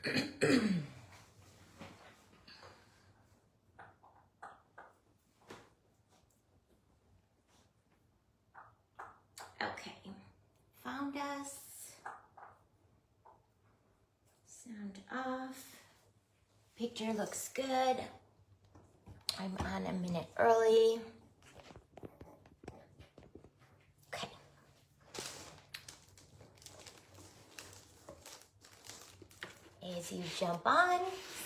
Okay, found us. Sound off. Picture looks good. I'm on a minute early. Okay. As you jump on,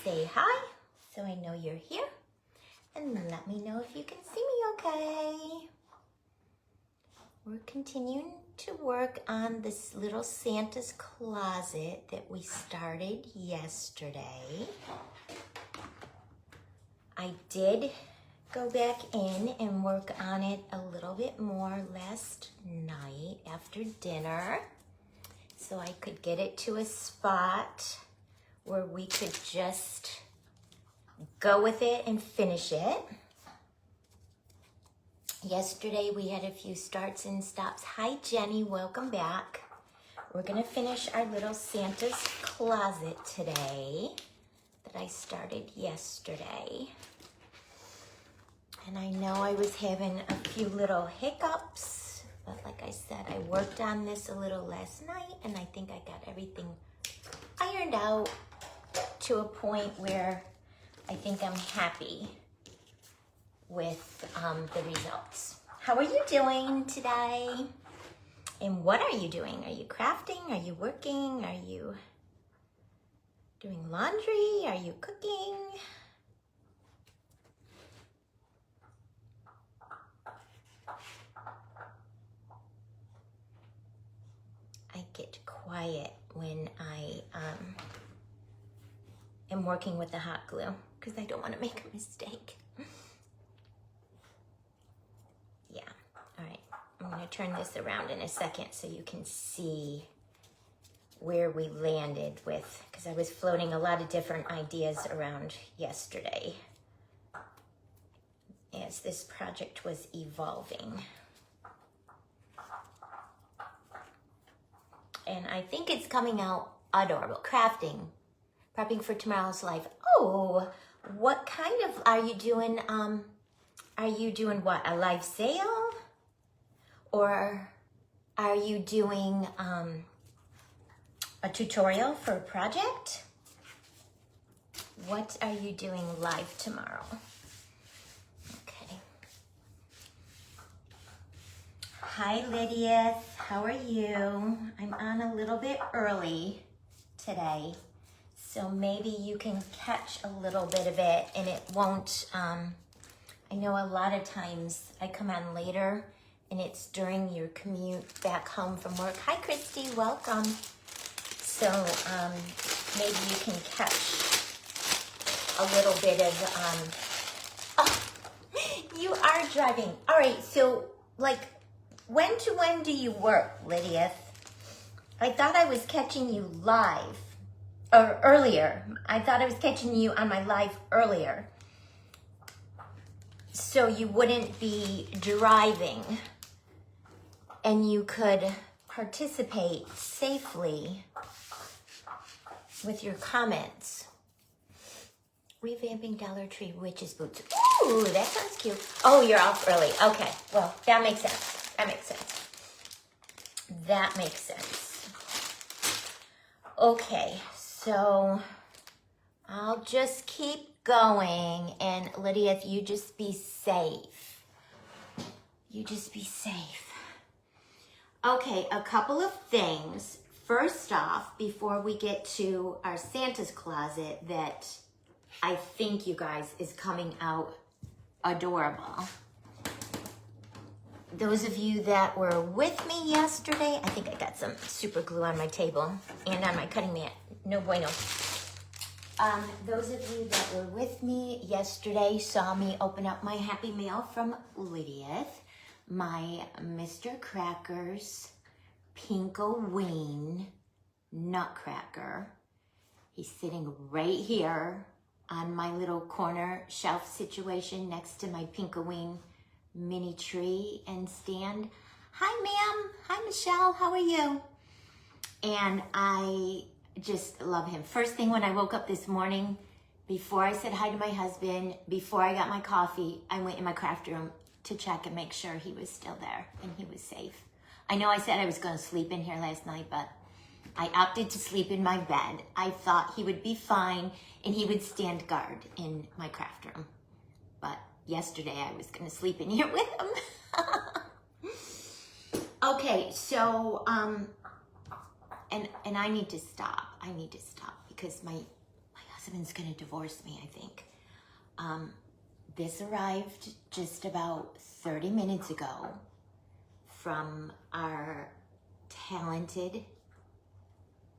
say hi so I know you're here. And then let me know if you can see me okay. We're continuing to work on this little Santa's closet that we started yesterday. I did go back in and work on it a little bit more last night after dinner so I could get it to a spot where we could just go with it and finish it. Yesterday we had a few starts and stops. Hi Jenny, welcome back. We're gonna finish our little Santa's closet today that I started yesterday. And I know I was having a few little hiccups, but like I said, I worked on this a little last night and I think I got everything ironed out to a point where I think I'm happy with the results. How are you doing today? And what are you doing? Are you crafting? Are you working? Are you doing laundry? Are you cooking? I get quiet when I am working with the hot glue because I don't want to make a mistake. Yeah, all right. I'm gonna turn this around in a second so you can see where we landed with, because I was floating a lot of different ideas around yesterday as this project was evolving. And I think it's coming out adorable. Crafting, prepping for tomorrow's life. Oh, what kind of, are you doing what, a live sale? Or are you doing a tutorial for a project? What are you doing live tomorrow? Okay. Hi Lydia, how are you? I'm on a little bit early today, so maybe you can catch a little bit of it and it won't, I know a lot of times I come on later and it's during your commute back home from work. Hi Christy, welcome. So maybe you can catch a little bit of, oh, you are driving. All right, so like when to when do you work, Lydia? I thought I was catching you live, or earlier. I thought I was catching you on my live earlier. So you wouldn't be driving and you could participate safely with your comments. Revamping Dollar Tree witch's boots. Ooh, that sounds cute. Oh, you're off early. Okay, well, that makes sense. That makes sense. That makes sense. Okay, so I'll just keep going. And Lydia, if you just be safe. You just be safe. Okay, a couple of things. First off, before we get to our Santa's closet that I think you guys is coming out adorable. Those of you that were with me yesterday, I think I got some super glue on my table and on my cutting mat. No bueno. Those of you that were with me yesterday saw me open up my Happy Mail from Lydia. My Mr. Cracker's Pinkoween Nutcracker. He's sitting right here on my little corner shelf situation next to my Pinkoween mini tree and stand. Hi, ma'am. Hi, Michelle. How are you? And I just love him. First thing when I woke up this morning, before I said hi to my husband, before I got my coffee, I went in my craft room to check and make sure he was still there and he was safe. I know I said I was going to sleep in here last night, but I opted to sleep in my bed. I thought he would be fine and he would stand guard in my craft room. But yesterday I was going to sleep in here with him. Okay, so, and I need to stop. I need to stop because my husband's going to divorce me, I think. This arrived just about 30 minutes ago from our talented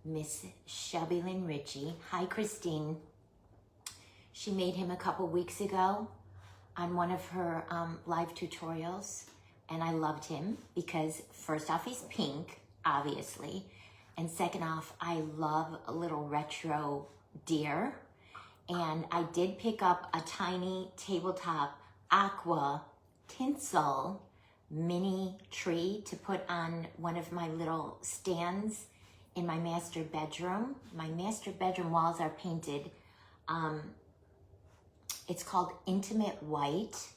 Miss Shelby Lynn Ritchie. Hi, Christine. She made him a couple weeks ago on one of her live tutorials, and I loved him because first off, he's pink, obviously, and second off, I love a little retro deer. And I did pick up a tiny tabletop aqua tinsel mini tree to put on one of my little stands in my master bedroom. My master bedroom walls are painted. It's called Intimate White,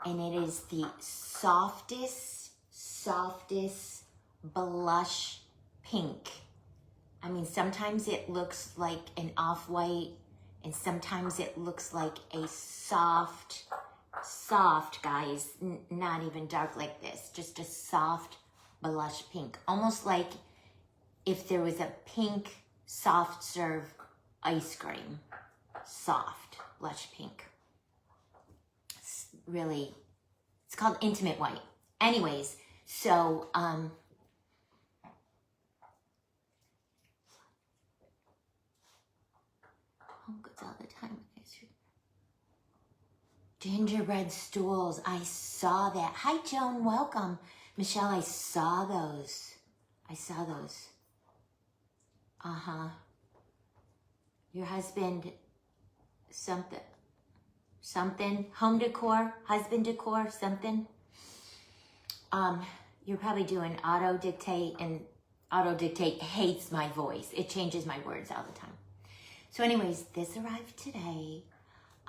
and it is the softest blush pink. I mean, sometimes it looks like an off-white, and sometimes it looks like a soft, guys, not even dark like this, just a soft blush pink. Almost like if there was a pink soft serve ice cream, soft blush pink. It's really, it's called Intimate White. Anyways, so, goods all the time. Gingerbread stools. I saw that. Hi, Joan. Welcome. Michelle, I saw those. Uh-huh. Your husband, something. Home decor, husband decor, something. You're probably doing auto dictate, and auto dictate hates my voice. It changes my words all the time. So anyways, this arrived today.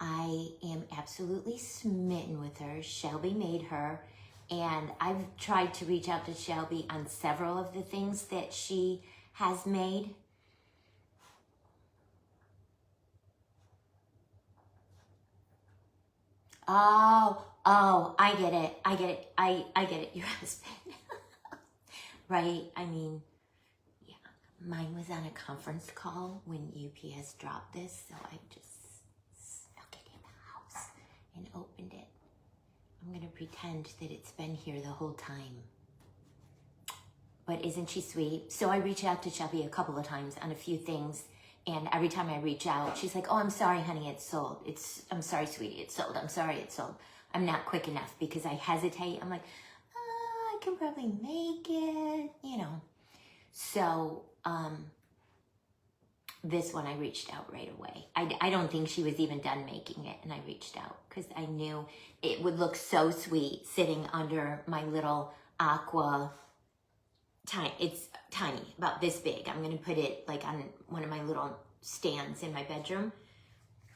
I am absolutely smitten with her. Shelby made her, and I've tried to reach out to Shelby on several of the things that she has made. Oh, I get it. I get it. Your husband. Right? I mean, yeah. Mine was on a conference call when UPS dropped this, so I just snuck it in the house and opened it. I'm going to pretend that it's been here the whole time. But isn't she sweet? So I reached out to Shelby a couple of times on a few things, and every time I reach out, she's like, oh, I'm sorry, honey, it's sold. I'm sorry, sweetie, it's sold. I'm sorry, it's sold. I'm not quick enough because I hesitate. I'm like, I can probably make it, you know. So this one I reached out right away. I don't think she was even done making it, and I reached out because I knew it would look so sweet sitting under my little aqua. It's tiny, about this big. I'm going to put it like on one of my little stands in my bedroom,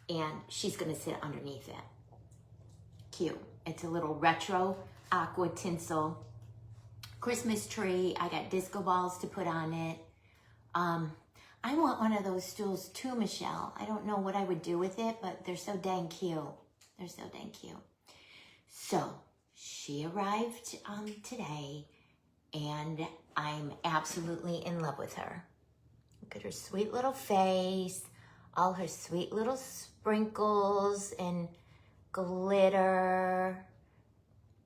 and she's going to sit underneath it. Cute. It's a little retro aqua tinsel Christmas tree. I got disco balls to put on it. I want one of those stools too, Michelle. I don't know what I would do with it, but they're so dang cute. They're so dang cute. So she arrived today, and I'm absolutely in love with her. Look at her sweet little face, all her sweet little sprinkles and glitter.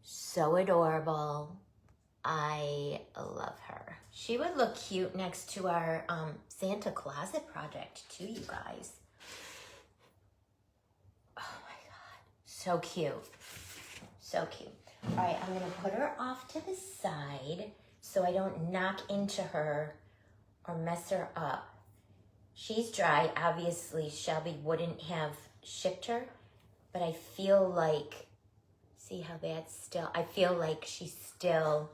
So adorable. I love her. She would look cute next to our Santa Closet project too, you guys. Oh my God, so cute. So cute. All right, I'm gonna put her off to the side so I don't knock into her or mess her up. She's dry. Obviously, Shelby wouldn't have shipped her, but I feel like, see how that's still, I feel like she still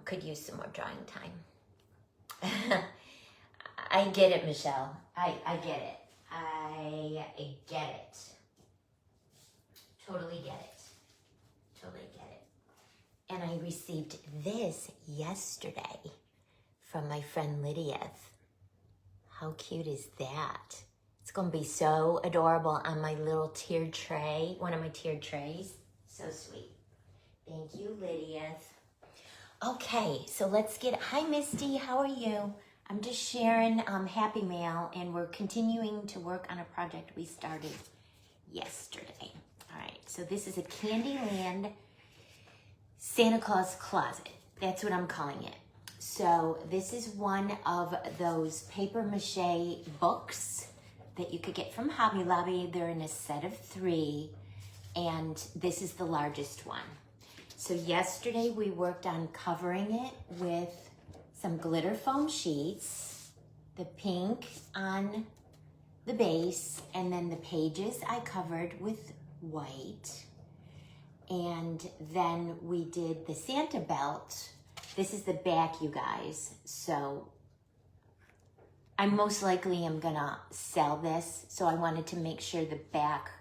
could use some more drying time. I get it, Michelle. I get it. I get it. Totally get it. Totally get it. And I received this yesterday from my friend Lydia. How cute is that? It's gonna be so adorable on my little tiered tray, one of my tiered trays. So sweet. Thank you, Lydia. Okay, so let's get, hi Misty, how are you? I'm just sharing Happy Mail, and we're continuing to work on a project we started yesterday. All right, so this is a Candyland Santa Claus closet. That's what I'm calling it. So this is one of those paper mache books that you could get from Hobby Lobby. They're in a set of 3, and this is the largest one. So yesterday we worked on covering it with some glitter foam sheets, the pink on the base, and then the pages I covered with white. And then we did the Santa belt. This is the back, you guys. So I most likely am gonna sell this. So I wanted to make sure the back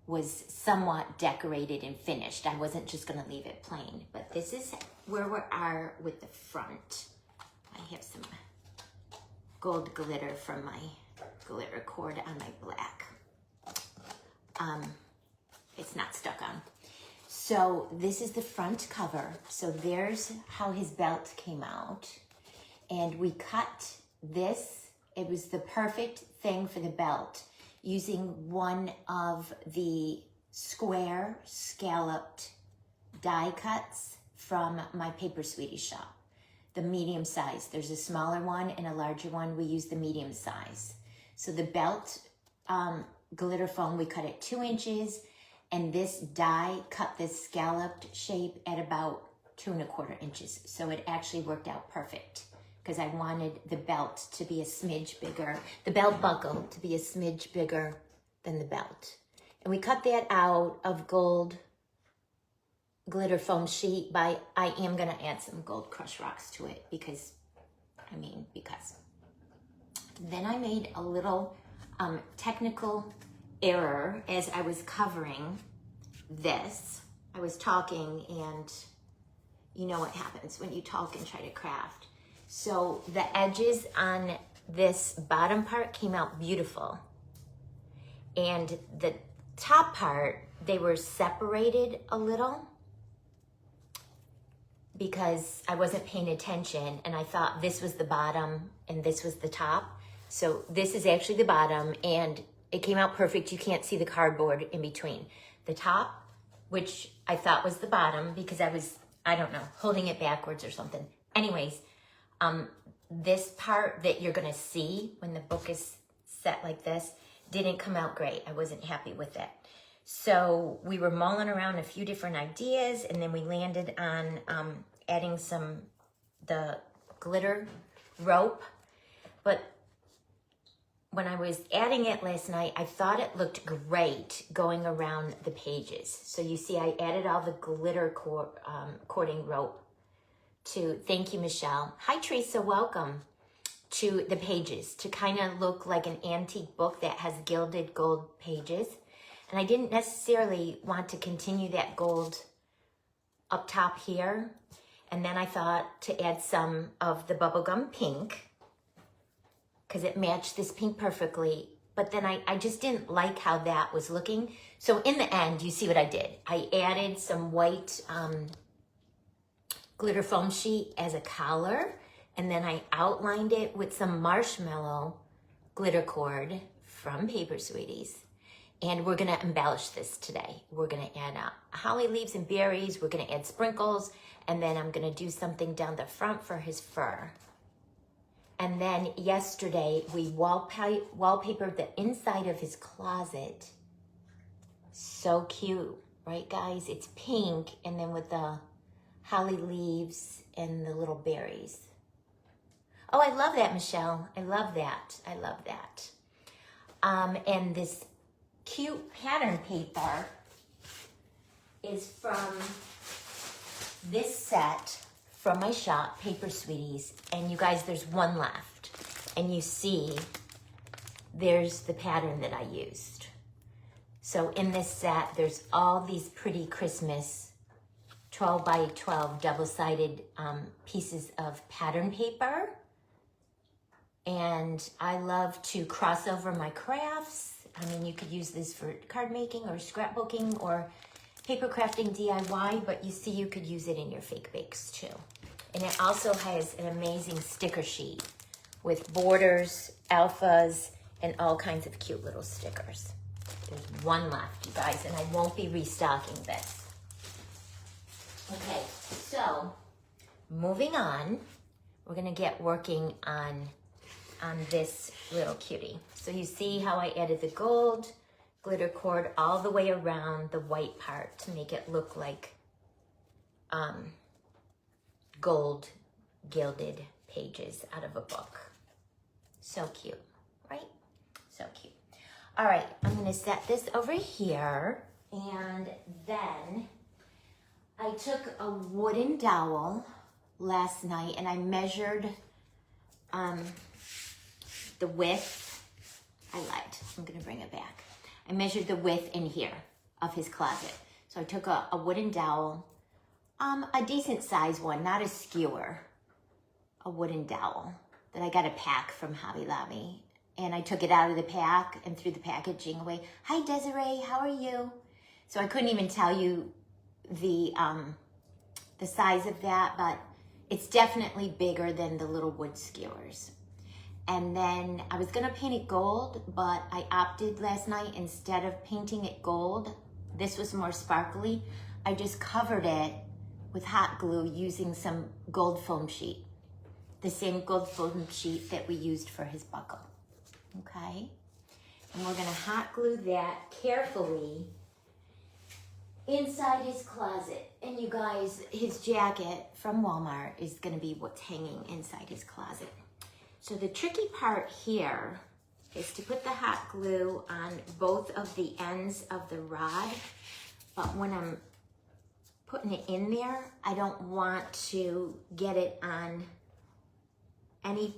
was somewhat decorated and finished. I wasn't just gonna leave it plain, but this is where we are with the front. I have some gold glitter from my glitter cord on my black. It's not stuck on. So this is the front cover. So there's how his belt came out. And we cut this. It was the perfect thing for the belt, using one of the square scalloped die cuts from my Paper Sweetie shop. The medium size. There's a smaller one and a larger one. We use the medium size. So the belt glitter foam, we cut it 2 inches, and this die cut this scalloped shape at about 2 1/4 inches. So it actually worked out perfect because I wanted the belt to be a smidge bigger, the belt buckle to be a smidge bigger than the belt. And we cut that out of gold glitter foam sheet I am gonna add some gold crush rocks to it because. Then I made a little technical error as I was covering this. I was talking, and you know what happens when you talk and try to craft. So the edges on this bottom part came out beautiful. And the top part, they were separated a little because I wasn't paying attention, and I thought this was the bottom and this was the top. So this is actually the bottom, and it came out perfect. You can't see the cardboard in between. The top, which I thought was the bottom because I was, I don't know, holding it backwards or something. Anyways, this part that you're gonna see when the book is set like this didn't come out great. I wasn't happy with it. So we were mulling around a few different ideas, and then we landed on adding the glitter rope. But when I was adding it last night, I thought it looked great going around the pages. So you see, I added all the glitter cording rope to, thank you, Michelle. Hi, Teresa, welcome, to the pages to kind of look like an antique book that has gilded gold pages. And I didn't necessarily want to continue that gold up top here. And then I thought to add some of the bubblegum pink because it matched this pink perfectly. But then I just didn't like how that was looking. So in the end, you see what I did. I added some white glitter foam sheet as a collar, and then I outlined it with some marshmallow glitter cord from Paper Sweeties. And we're gonna embellish this today. We're gonna add holly leaves and berries. We're gonna add sprinkles, and then I'm gonna do something down the front for his fur. And then yesterday, we wallpapered the inside of his closet. So cute, right guys? It's pink, and then with the holly leaves and the little berries. Oh, I love that, Michelle. I love that. I love that. And this cute pattern paper is from this set from my shop, Paper Sweeties. And you guys, there's one left. and you see there's the pattern that I used. So in this set, there's all these pretty Christmas 12 by 12 double-sided pieces of pattern paper. And I love to cross over my crafts. I mean, you could use this for card making or scrapbooking or paper crafting DIY, but you see you could use it in your fake bakes too. And it also has an amazing sticker sheet with borders, alphas, and all kinds of cute little stickers. There's one left, you guys, and I won't be restocking this. Okay, so moving on, we're gonna get working on this little cutie. So you see how I added the gold glitter cord all the way around the white part to make it look like gold gilded pages out of a book. So cute, right? So cute. All right, I'm gonna set this over here, and then I took a wooden dowel last night and I measured the width. I lied, I'm gonna bring it back. I measured the width in here of his closet. So I took a wooden dowel, a decent size one, not a skewer, a wooden dowel that I got a pack from Hobby Lobby. And I took it out of the pack and threw the packaging away. Hi Desiree, how are you? So I couldn't even tell you the size of that, but it's definitely bigger than the little wood skewers. And then I was gonna paint it gold, but I opted last night, instead of painting it gold, this was more sparkly, I just covered it with hot glue using some gold foam sheet. The same gold foam sheet that we used for his buckle, okay? And we're gonna hot glue that carefully inside his closet. And you guys, his jacket from Walmart is gonna be what's hanging inside his closet. So the tricky part here is to put the hot glue on both of the ends of the rod, but when I'm putting it in there, I don't want to get it on any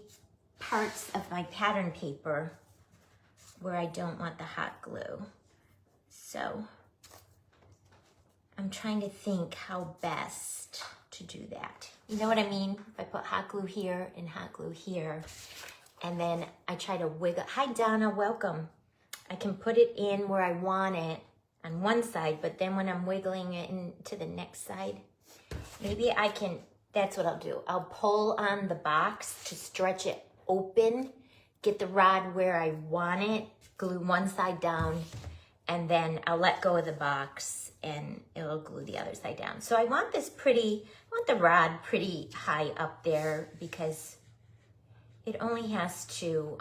parts of my pattern paper where I don't want the hot glue. So I'm trying to think how best to do that. You know what I mean? If I put hot glue here and hot glue here, and then I try to wiggle. Hi Donna, welcome. I can put it in where I want it on one side, but then when I'm wiggling it into the next side, maybe I can, that's what I'll do. I'll pull on the box to stretch it open, get the rod where I want it, glue one side down, and then I'll let go of the box and it'll glue the other side down. So I want this pretty, I want the rod pretty high up there because it only has to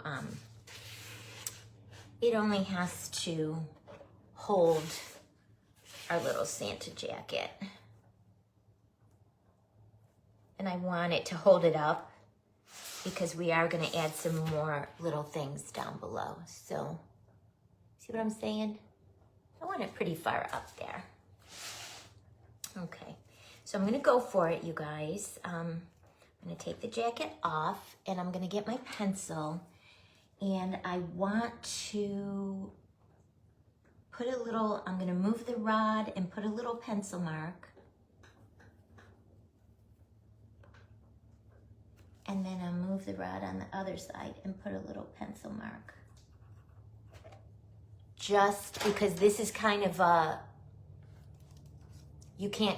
hold our little Santa jacket. And I want it to hold it up because we are gonna add some more little things down below. So, see what I'm saying? I want it pretty far up there. Okay, so I'm gonna go for it, you guys. I'm gonna take the jacket off and I'm gonna get my pencil, and I want to put a little, I'm gonna move the rod and put a little pencil mark. And then I'll move the rod on the other side and put a little pencil mark. Just because this is kind of a, you can't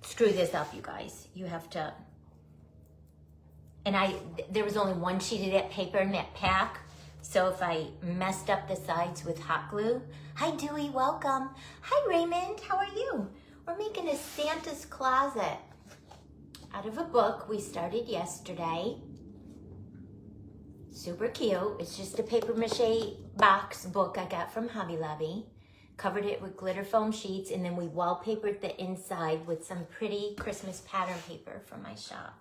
screw this up, you guys. You have to, and there was only one sheet of that paper in that pack, so if I messed up the sides with hot glue, hi Dewey, welcome. Hi Raymond, how are you? We're making a Santa's closet out of a book we started yesterday. Super cute. It's just a paper mache box book I got from Hobby Lobby. Covered it with glitter foam sheets, and then we wallpapered the inside with some pretty Christmas pattern paper from my shop.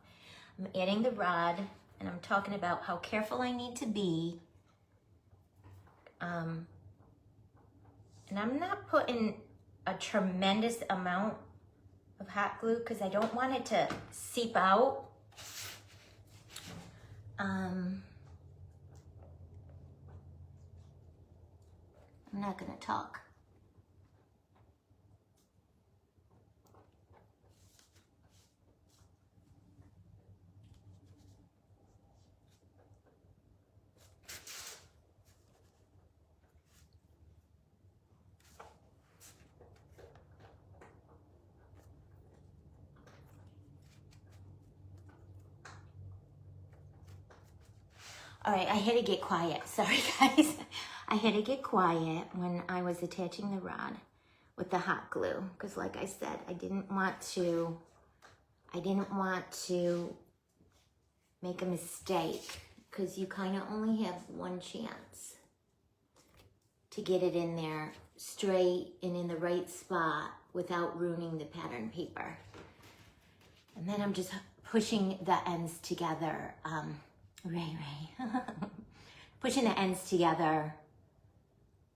I'm adding the rod, and I'm talking about how careful I need to be. And I'm not putting a tremendous amount of hot glue because I don't want it to seep out. not gonna talk. All right, I had to get quiet. Sorry, guys. I had to get quiet when I was attaching the rod with the hot glue because, like I said, I didn't want to make a mistake because you kind of only have one chance to get it in there straight and in the right spot without ruining the pattern paper. And then I'm just pushing the ends together. Ray. Pushing the ends together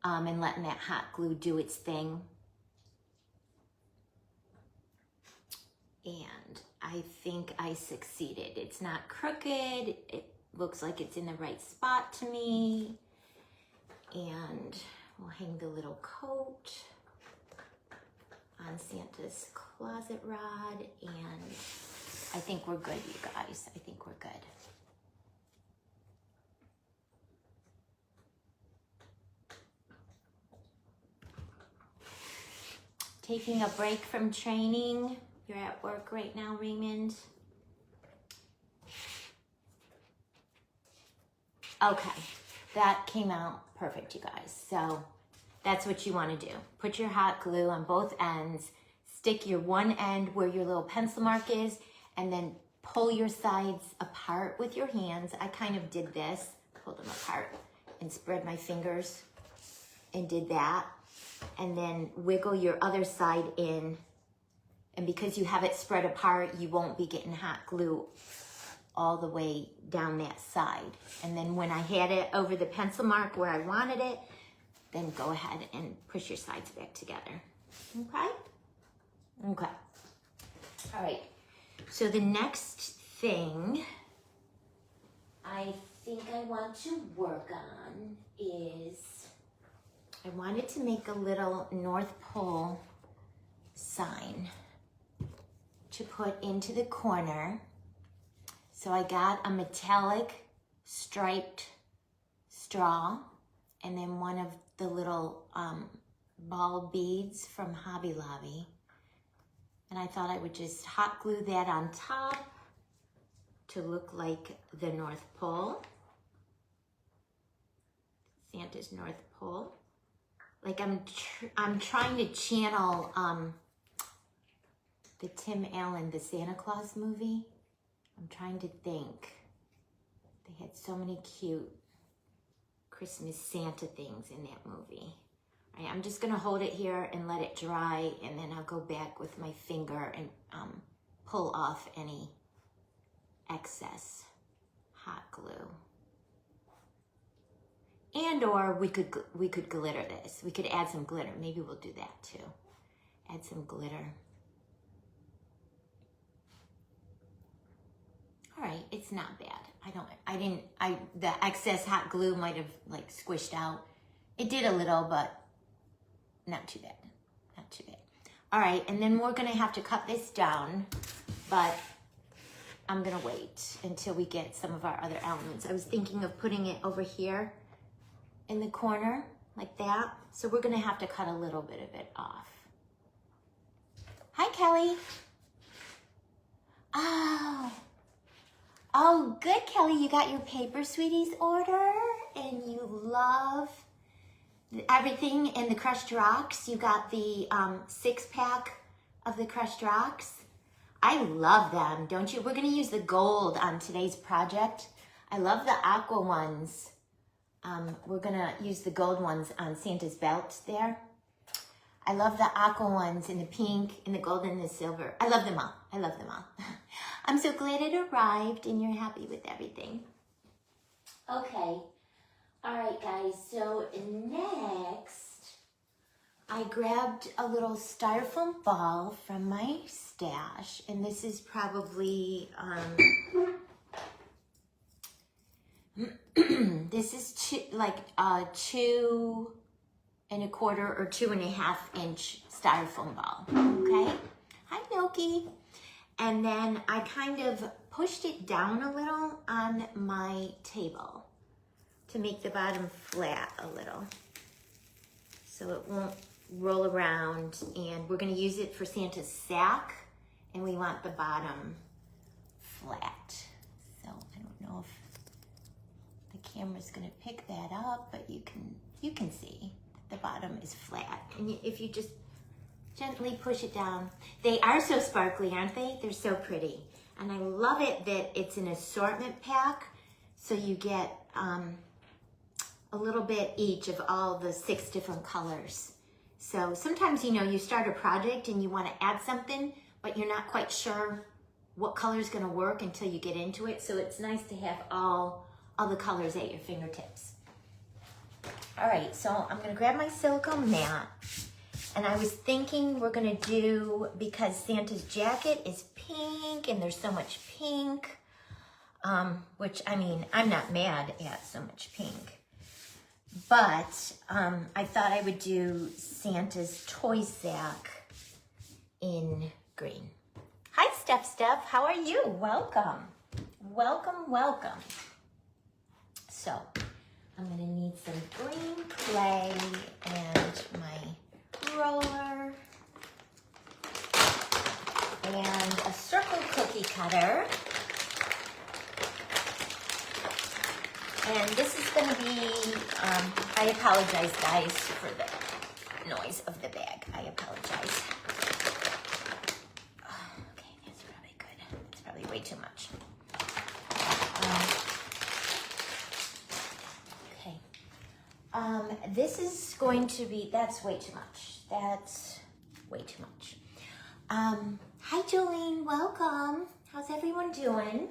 and letting that hot glue do its thing. And I think I succeeded. It's not crooked. It looks like it's in the right spot to me. And we'll hang the little coat on Santa's closet rod. And I think we're good, you guys. I think we're good. Taking a break from training. You're at work right now, Raymond. Okay, that came out perfect, you guys. So that's what you want to do. Put your hot glue on both ends, stick your one end where your little pencil mark is, and then pull your sides apart with your hands. I kind of did this, pulled them apart and spread my fingers and did that. And then wiggle your other side in. And because you have it spread apart, you won't be getting hot glue all the way down that side. And then when I had it over the pencil mark where I wanted it, then go ahead and push your sides back together. Okay? Okay. All right. So the next thing I think I want to work on is I wanted to make a little North Pole sign to put into the corner. So I got a metallic striped straw and then one of the little ball beads from Hobby Lobby. And I thought I would just hot glue that on top to look like the North Pole. Santa's North Pole. Like I'm trying to channel the Tim Allen, the Santa Claus movie. I'm trying to think. They had so many cute Christmas Santa things in that movie. All right, I'm just gonna hold it here and let it dry, and then I'll go back with my finger and pull off any excess hot glue. And or we could glitter this. We could add some glitter. Maybe we'll do that too. Add some glitter. All right, it's not bad. The excess hot glue might have like squished out. It did a little, but not too bad. Not too bad. All right, and then we're gonna have to cut this down, but I'm gonna wait until we get some of our other elements. I was thinking of putting it over here in the corner like that. So we're gonna have to cut a little bit of it off. Hi, Kelly. Oh, good, Kelly. You got your Paper Sweeties order and you love everything in the crushed rocks. You got the 6-pack of the crushed rocks. I love them, don't you? We're gonna use the gold on today's project. I love the aqua ones. We're gonna use the gold ones on Santa's belt there. I love the aqua ones and the pink and the gold and the silver. I love them all. I love them all. I'm so glad it arrived and you're happy with everything. Okay. All right, guys. So next, I grabbed a little styrofoam ball from my stash, and this is probably this is two 1/4 or 2.5-inch styrofoam ball, okay? Hi, Milky. And then I kind of pushed it down a little on my table to make the bottom flat a little so it won't roll around. And we're gonna use it for Santa's sack, and we want the bottom flat. So I don't know if the camera's gonna pick that up, but you can see the bottom is flat. And if you just gently push it down. They are so sparkly, aren't they? They're so pretty. And I love it that it's an assortment pack, so you get a little bit each of all the 6 different colors. So sometimes, you know, you start a project and you want to add something, but you're not quite sure what color is going to work until you get into it. So it's nice to have all the colors at your fingertips. All right, so I'm going to grab my silicone mat. And I was thinking we're gonna do, because Santa's jacket is pink and there's so much pink, which, I mean, I'm not mad at so much pink, but I thought I would do Santa's toy sack in green. Hi, Steph, how are you? Welcome, welcome, welcome. So I'm gonna need some green clay and my roller and a circle cookie cutter, and this is going to be I apologize guys for the noise of the bag. I apologize. Okay, that's probably good. It's probably way too much. Okay, this is going to be, that's way too much. That's way too much. Hi, Jolene, welcome. How's everyone doing?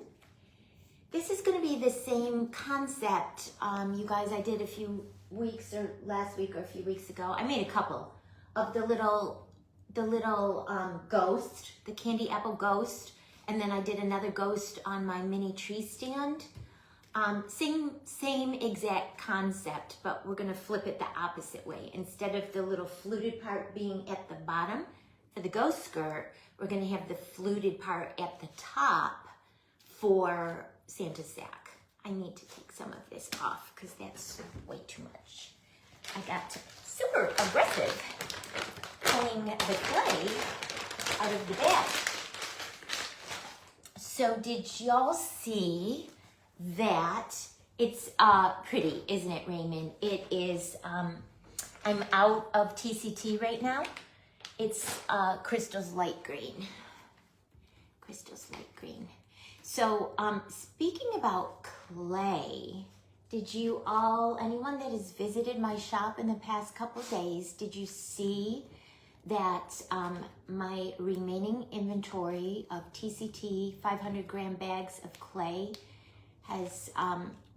This is going to be the same concept, you guys. I did a few weeks, or last week or a few weeks ago. I made a couple of the little ghost, the candy apple ghost, and then I did another ghost on my mini tree stand. Same exact concept, but we're gonna flip it the opposite way. Instead of the little fluted part being at the bottom for the ghost skirt, we're gonna have the fluted part at the top for Santa's sack. I need to take some of this off because that's way too much. I got super aggressive pulling the clay out of the bag. So did y'all see that? It's pretty, isn't it, Raymond? It is, I'm out of TCT right now. It's Crystal's light green. Crystal's light green. So speaking about clay, did you all, anyone that has visited my shop in the past couple days, did you see that my remaining inventory of TCT 500 gram bags of clay has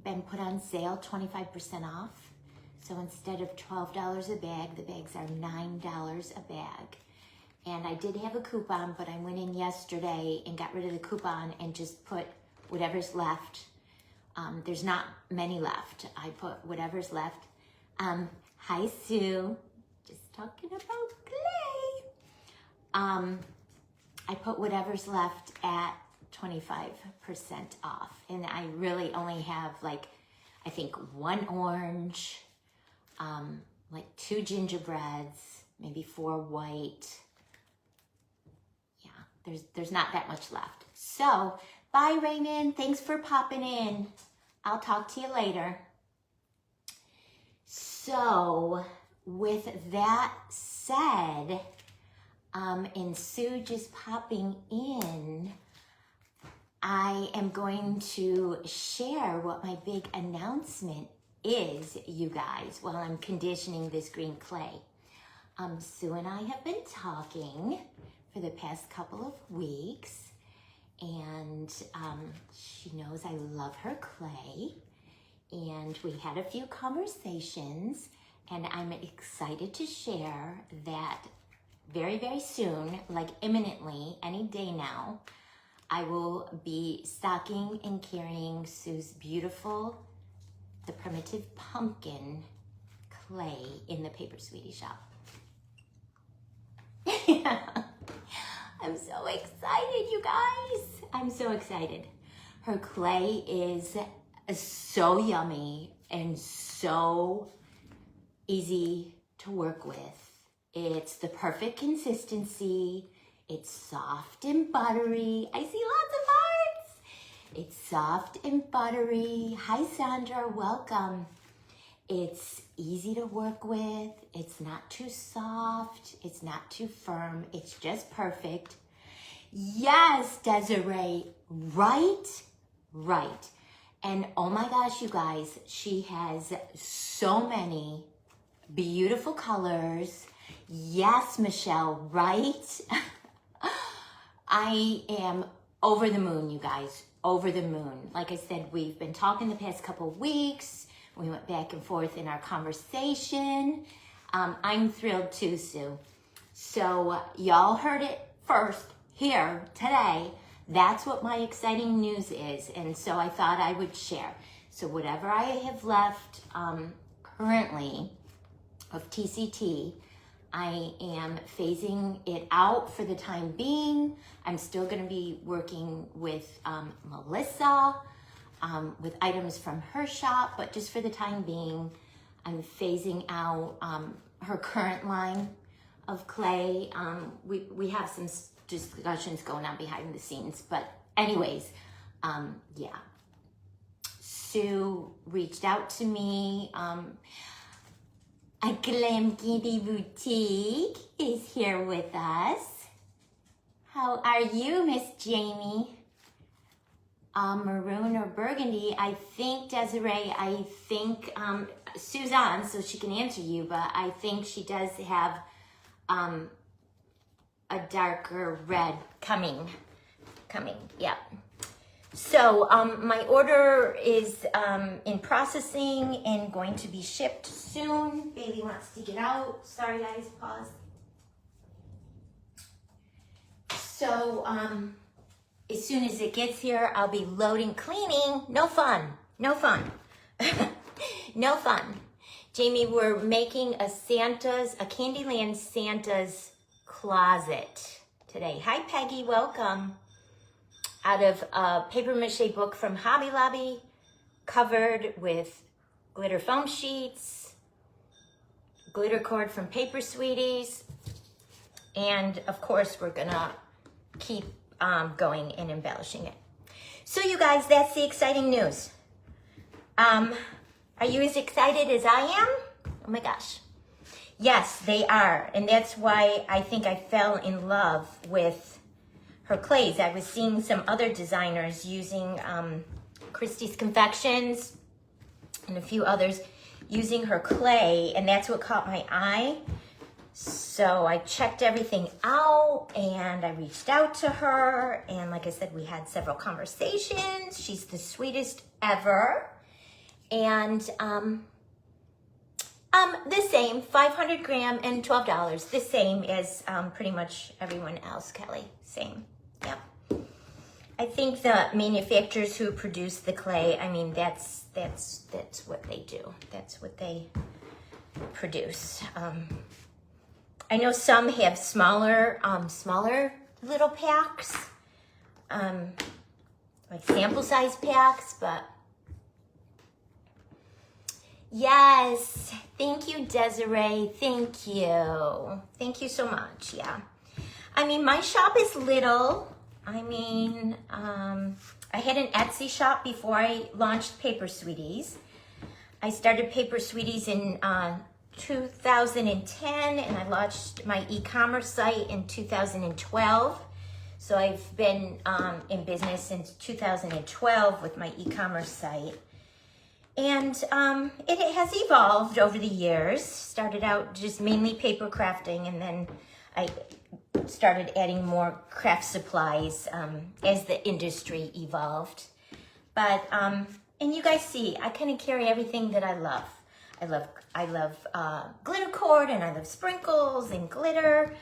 been put on sale, 25% off. So instead of $12 a bag, the bags are $9 a bag. And I did have a coupon, but I went in yesterday and got rid of the coupon and just put whatever's left. There's not many left. I put whatever's left. Hi, Sue. Just talking about clay. I put whatever's left at 25% off. And I really only have like, I think 1 orange, like 2 gingerbreads, maybe 4 white. Yeah, there's not that much left. So, bye Raymond, thanks for popping in. I'll talk to you later. So, with that said, and Sue just popping in, I am going to share what my big announcement is, you guys, while I'm conditioning this green clay. Sue and I have been talking for the past couple of weeks, and she knows I love her clay, and we had a few conversations, and I'm excited to share that very, very soon, like imminently, any day now, I will be stocking and carrying Sue's beautiful, the Primitive Pumpkin clay in the Paper Sweetie shop. I'm so excited, you guys. I'm so excited. Her clay is so yummy and so easy to work with. It's the perfect consistency. It's soft and buttery. I see lots of hearts. It's soft and buttery. Hi, Sandra, welcome. It's easy to work with. It's not too soft. It's not too firm. It's just perfect. Yes, Desiree, right. And oh my gosh, you guys, she has so many beautiful colors. Yes, Michelle, right? I am over the moon, you guys, over the moon. Like I said, we've been talking the past couple of weeks. We went back and forth in our conversation. I'm thrilled too, Sue. So y'all heard it first here today. That's what my exciting news is. And so I thought I would share. So whatever I have left currently of TCT, I am phasing it out for the time being. I'm still going to be working with Melissa with items from her shop, but just for the time being, I'm phasing out her current line of clay. We have some discussions going on behind the scenes, but anyways, yeah. Sue reached out to me. A Glam Kitty Boutique is here with us. How are you, Miss Jamie? Maroon or burgundy? I think, Desiree, Sue's on, so she can answer you, but I think she does have a darker red coming, yep. So my order is in processing and going to be shipped soon. Bailey wants to get out. Sorry guys, pause. So as soon as it gets here, I'll be loading, cleaning. No fun. No fun. Jamie, we're making a Candyland Santa's closet today. Hi Peggy, welcome. Out of a paper mache book from Hobby Lobby, covered with glitter foam sheets, glitter cord from Paper Sweeties, and of course we're gonna keep going and embellishing it. So you guys, that's the exciting news. Are you as excited as I am? Oh my gosh. Yes, they are, and that's why I think I fell in love with her clays. I was seeing some other designers using Christie's Confections and a few others using her clay, and that's what caught my eye. So I checked everything out and I reached out to her, and like I said, we had several conversations. She's the sweetest ever. And the same, 500 gram and $12, the same as pretty much everyone else, Kelly, same. Yep. I think the manufacturers who produce the clay, I mean, that's what they do. That's what they produce. I know some have smaller little packs, like sample size packs, but yes, thank you, Desiree. Thank you so much. Yeah. I mean, my shop is little. I mean, I had an Etsy shop before I launched Paper Sweeties. I started Paper Sweeties in 2010, and I launched my e-commerce site in 2012. So I've been in business since 2012 with my e-commerce site. And it has evolved over the years. Started out just mainly paper crafting, and then I started adding more craft supplies as the industry evolved. But and you guys see, I kind of carry everything that I love. I love glitter cord, and I love sprinkles and glitter,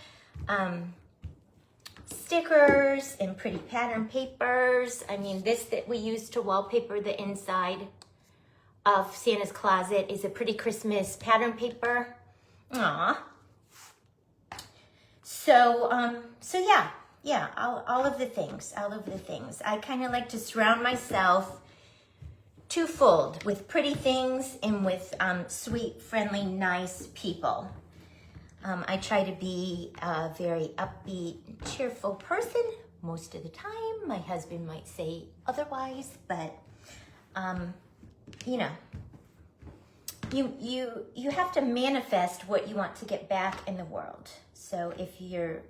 stickers and pretty pattern papers. I mean, this that we use to wallpaper the inside of Santa's Closet is a pretty Christmas pattern paper. Aww. So yeah, all of the things. I kind of like to surround myself twofold with pretty things and with sweet, friendly, nice people. I try to be a very upbeat, cheerful person most of the time. My husband might say otherwise, but you know, you have to manifest what you want to get back in the world. So if you're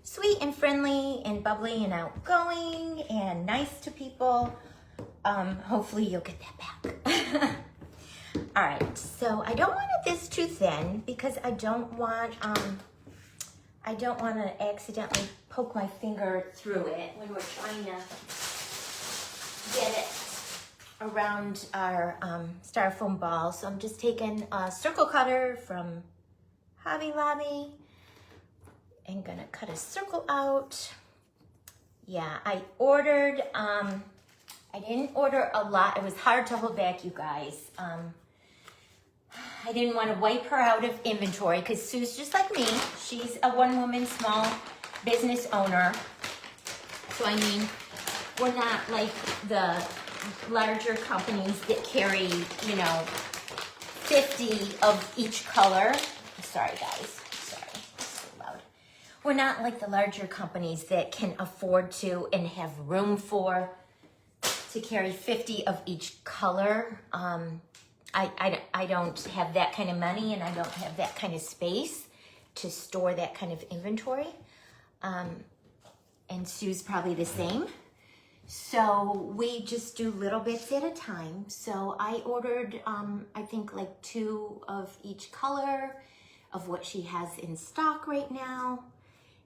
sweet and friendly and bubbly and outgoing and nice to people, hopefully you'll get that back. All right, so I don't want this too thin because I don't want to accidentally poke my finger through it when we're trying to get it around our styrofoam ball. So I'm just taking a circle cutter from Hobby Lobby and gonna cut a circle out. Yeah, I ordered, I didn't order a lot. It was hard to hold back, you guys. I didn't want to wipe her out of inventory because Sue's just like me. She's a one-woman small business owner. So I mean, we're not like the larger companies that carry, you know, 50 of each color. Sorry guys, sorry, it's so loud. We're not like the larger companies that can afford to and have room for to carry 50 of each color. I don't have that kind of money and I don't have that kind of space to store that kind of inventory. And Sue's probably the same. So we just do little bits at a time. So I ordered, I think like 2 of each color of what she has in stock right now.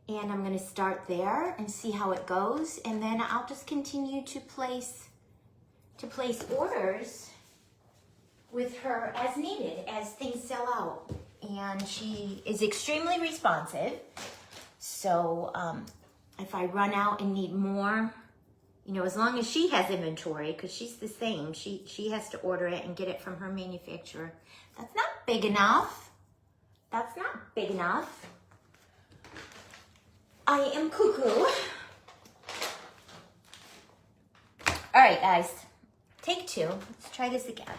And I'm gonna start there and see how it goes. And then I'll just continue to place orders with her as needed, as things sell out. And she is extremely responsive. So if I run out and need more, you know, as long as she has inventory, because she's the same, she has to order it and get it from her manufacturer. That's not big enough. That's not big enough. I am cuckoo. All right, guys, take 2. Let's try this again.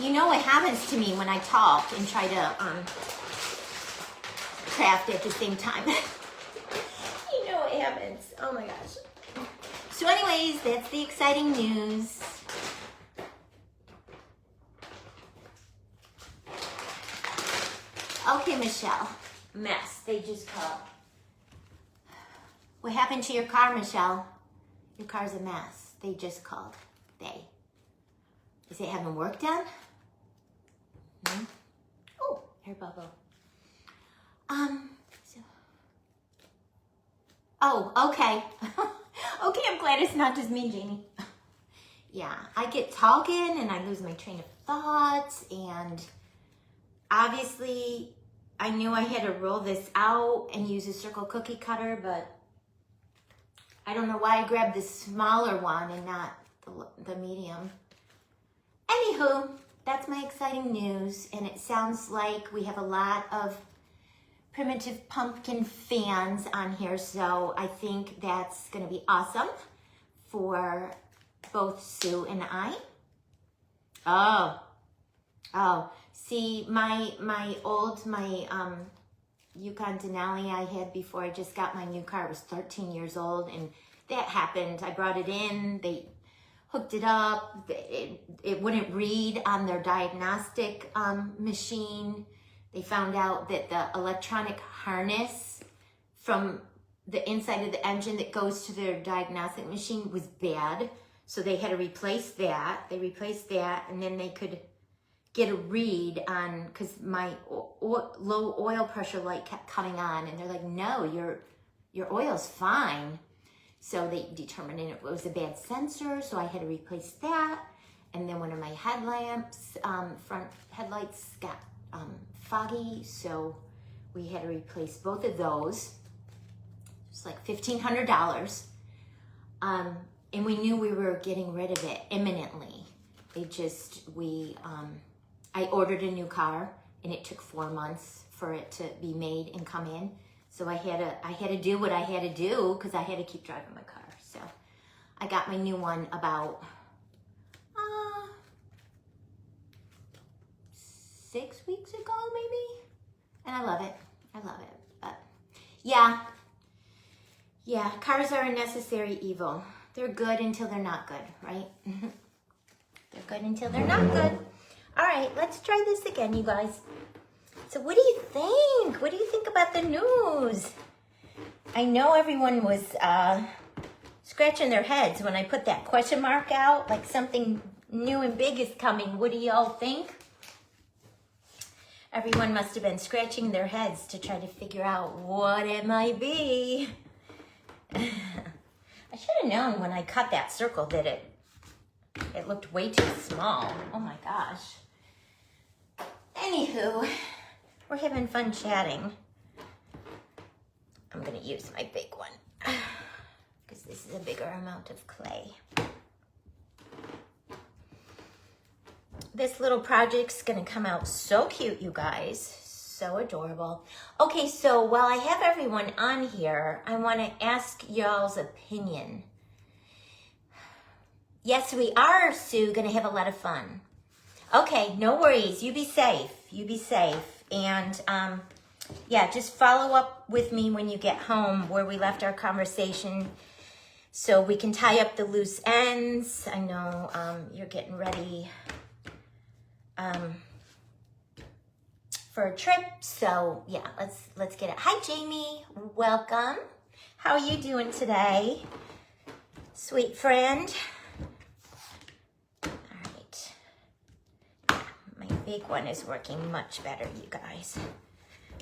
You know what happens to me when I talk and try to craft at the same time. You know what happens. Oh my gosh. So anyways, that's the exciting news. Okay, Michelle. Mess. They just called. What happened to your car, Michelle? Your car's a mess. They just called. They. Is it having work done? Oh, air bubble. Oh, okay. Okay, I'm glad it's not just me, Jamie. Yeah, I get talking and I lose my train of thoughts, and obviously I knew I had to roll this out and use a circle cookie cutter, but I don't know why I grabbed the smaller one and not the medium. Anywho, that's my exciting news, and it sounds like we have a lot of Primitive Pumpkin fans on here, so I think that's going to be awesome for both Sue and I. Oh, see, my Yukon Denali I had before I just got my new car. It was 13 years old, and that happened. I brought it in, they hooked it up, it wouldn't read on their diagnostic machine. They found out that the electronic harness from the inside of the engine that goes to their diagnostic machine was bad. So they had to replace that. They replaced that, and then they could get a read on, because my low oil pressure light kept coming on, and they're like, no, your oil's fine. So they determined it was a bad sensor, so I had to replace that. And then one of my headlamps, front headlights got foggy, so we had to replace both of those. It's like $1,500. And we knew we were getting rid of it imminently. I ordered a new car and it took 4 months for it to be made and come in. So I had to do what I had to do because I had to keep driving my car. So I got my new one about 6 weeks ago, maybe. And I love it. I love it. But yeah, cars are a necessary evil. They're good until they're not good, right? They're good until they're not good. All right, let's try this again, you guys. So what do you think? What do you think about the news? I know everyone was scratching their heads when I put that question mark out, like something new and big is coming. What do y'all think? Everyone must have been scratching their heads to try to figure out what it might be. I should have known when I cut that circle that it looked way too small. Oh my gosh. Anywho, we're having fun chatting. I'm gonna use my big one because this is a bigger amount of clay. This little project's gonna come out so cute, you guys. So adorable. Okay, so while I have everyone on here, I wanna ask y'all's opinion. Yes, we are, Sue, gonna have a lot of fun. Okay, no worries. You be safe. You be safe. And yeah, just follow up with me when you get home where we left our conversation so we can tie up the loose ends. I know you're getting ready for a trip. So yeah, let's get it. Hi, Jamie. Welcome. How are you doing today, sweet friend? Big one is working much better, you guys,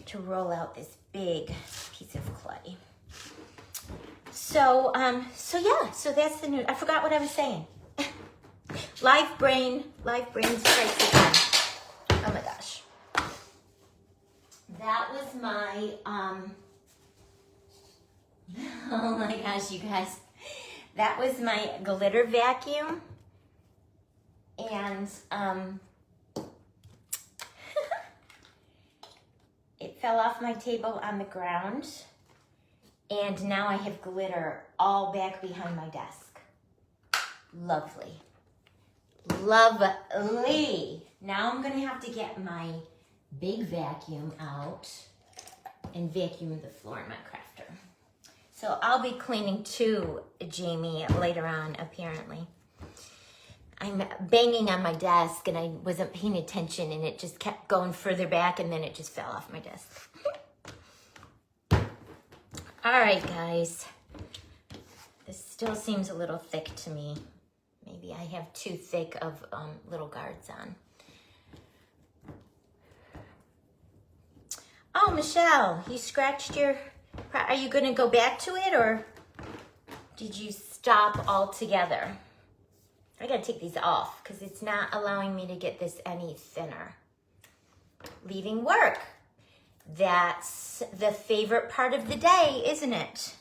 to roll out this big piece of clay. So yeah, so that's the news. I forgot what I was saying. Live brain strikes again. Oh my gosh. That was my, oh my gosh, you guys. That was my glitter vacuum. And, it fell off my table on the ground, and now I have glitter all back behind my desk. Lovely. Lovely. Now I'm gonna have to get my big vacuum out and vacuum the floor in my crafter. So I'll be cleaning too, Jamie, later on, apparently. I'm banging on my desk and I wasn't paying attention and it just kept going further back and then it just fell off my desk. All right, guys. This still seems a little thick to me. Maybe I have too thick of little guards on. Oh, Michelle, you scratched your... Are you going to go back to it or did you stop altogether? I gotta take these off because it's not allowing me to get this any thinner. Leaving work. That's the favorite part of the day, isn't it?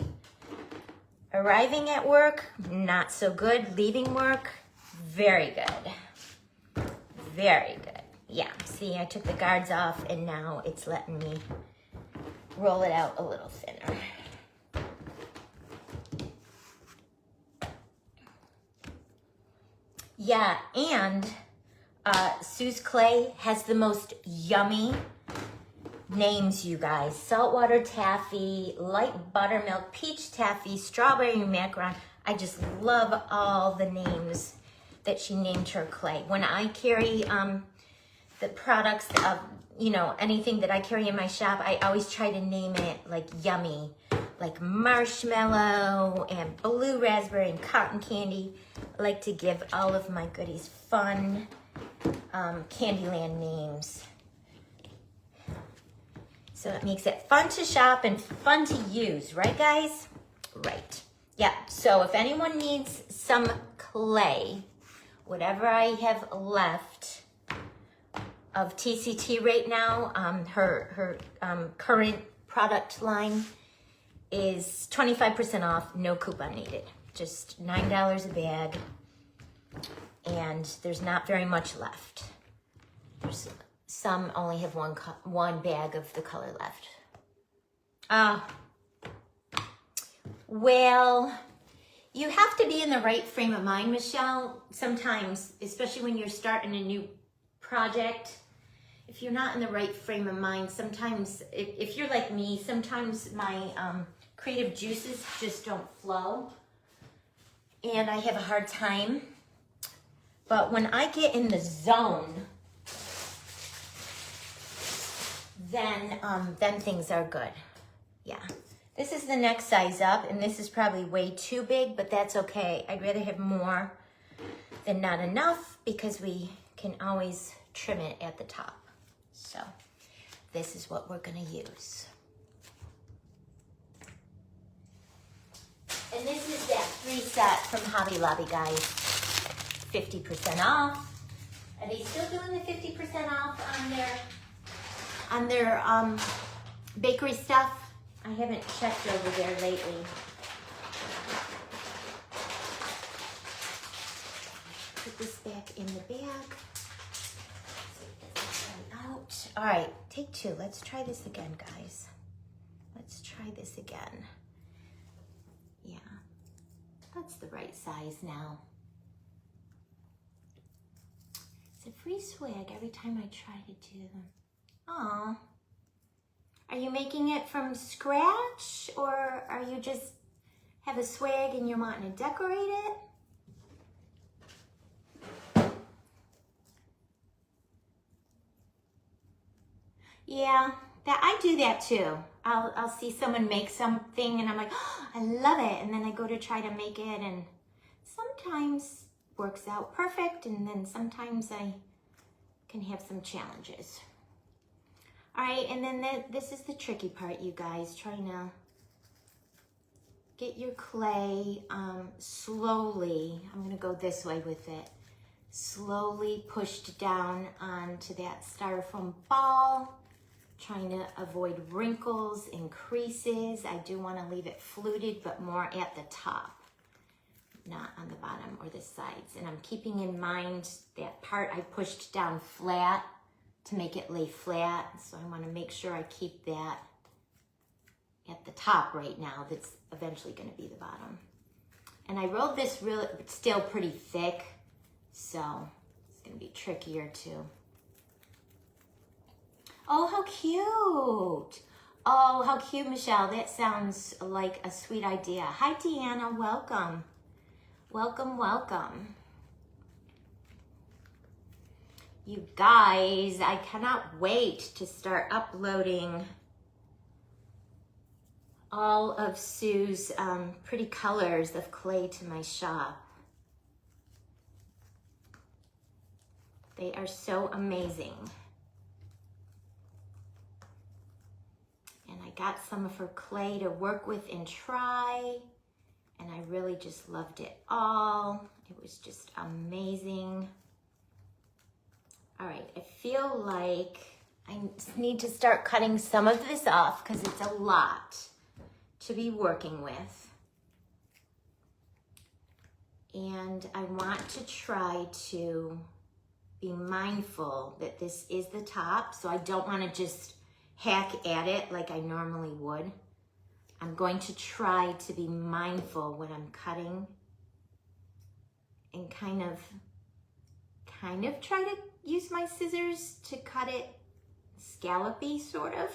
Arriving at work, not so good. Leaving work, very good. Very good. Yeah, see, I took the guards off and now it's letting me roll it out a little thinner. Yeah, and Sue's Clay has the most yummy names, you guys. Saltwater taffy, light buttermilk, peach taffy, strawberry macaron. I just love all the names that she named her clay. When I carry the products of, you know, anything that I carry in my shop, I always try to name it like yummy, like marshmallow and blue raspberry and cotton candy. I like to give all of my goodies fun Candyland names. So it makes it fun to shop and fun to use, right guys? Right. Yeah, so if anyone needs some clay, whatever I have left of TCT right now, her current product line is 25% off, no coupon needed. Just $9 a bag. and there's not very much left. There's some only have one bag of the color left. Well, you have to be in the right frame of mind, Michelle. Sometimes, especially when you're starting a new project, if you're not in the right frame of mind, sometimes, if you're like me, sometimes my creative juices just don't flow, and I have a hard time. But when I get in the zone, then things are good. Yeah. This is the next size up, and this is probably way too big, but that's okay. I'd rather have more than not enough, because we can always trim it at the top. So this is what we're gonna use. And this is that 3-set from Hobby Lobby, guys. 50% off. Are they still doing the 50% off on their bakery stuff? I haven't checked over there lately. Put this back in the bag. Out. All right, take 2. Let's try this again, guys. Let's try this again. Yeah, that's the right size now. It's a free swag every time I try to do them. Aw. Are you making it from scratch, or are you just have a swag and you're wanting to decorate it? Yeah, I do that too. I'll see someone make something and I'm like, oh, I love it. And then I go to try to make it, and sometimes works out perfect, and then sometimes I can have some challenges. All right, and then this is the tricky part, you guys, trying to get your clay slowly. I'm gonna go this way with it. Slowly pushed down onto that styrofoam ball, trying to avoid wrinkles and creases. I do wanna leave it fluted, but more at the top, not on the bottom or the sides. And I'm keeping in mind that part I pushed down flat to make it lay flat. So I wanna make sure I keep that at the top right now. That's eventually gonna be the bottom. And I rolled this really, still pretty thick, so it's gonna be trickier too. Oh, how cute. Oh, how cute, Michelle. That sounds like a sweet idea. Hi, Deanna, welcome. Welcome, welcome. You guys, I cannot wait to start uploading all of Sue's pretty colors of clay to my shop. They are so amazing. And I got some of her clay to work with and try, and I really just loved it all. It was just amazing. All right, I feel like I need to start cutting some of this off because it's a lot to be working with. And I want to try to be mindful that this is the top, so I don't want to just hack at it like I normally would. I'm going to try to be mindful when I'm cutting and kind of try to use my scissors to cut it scallopy, sort of.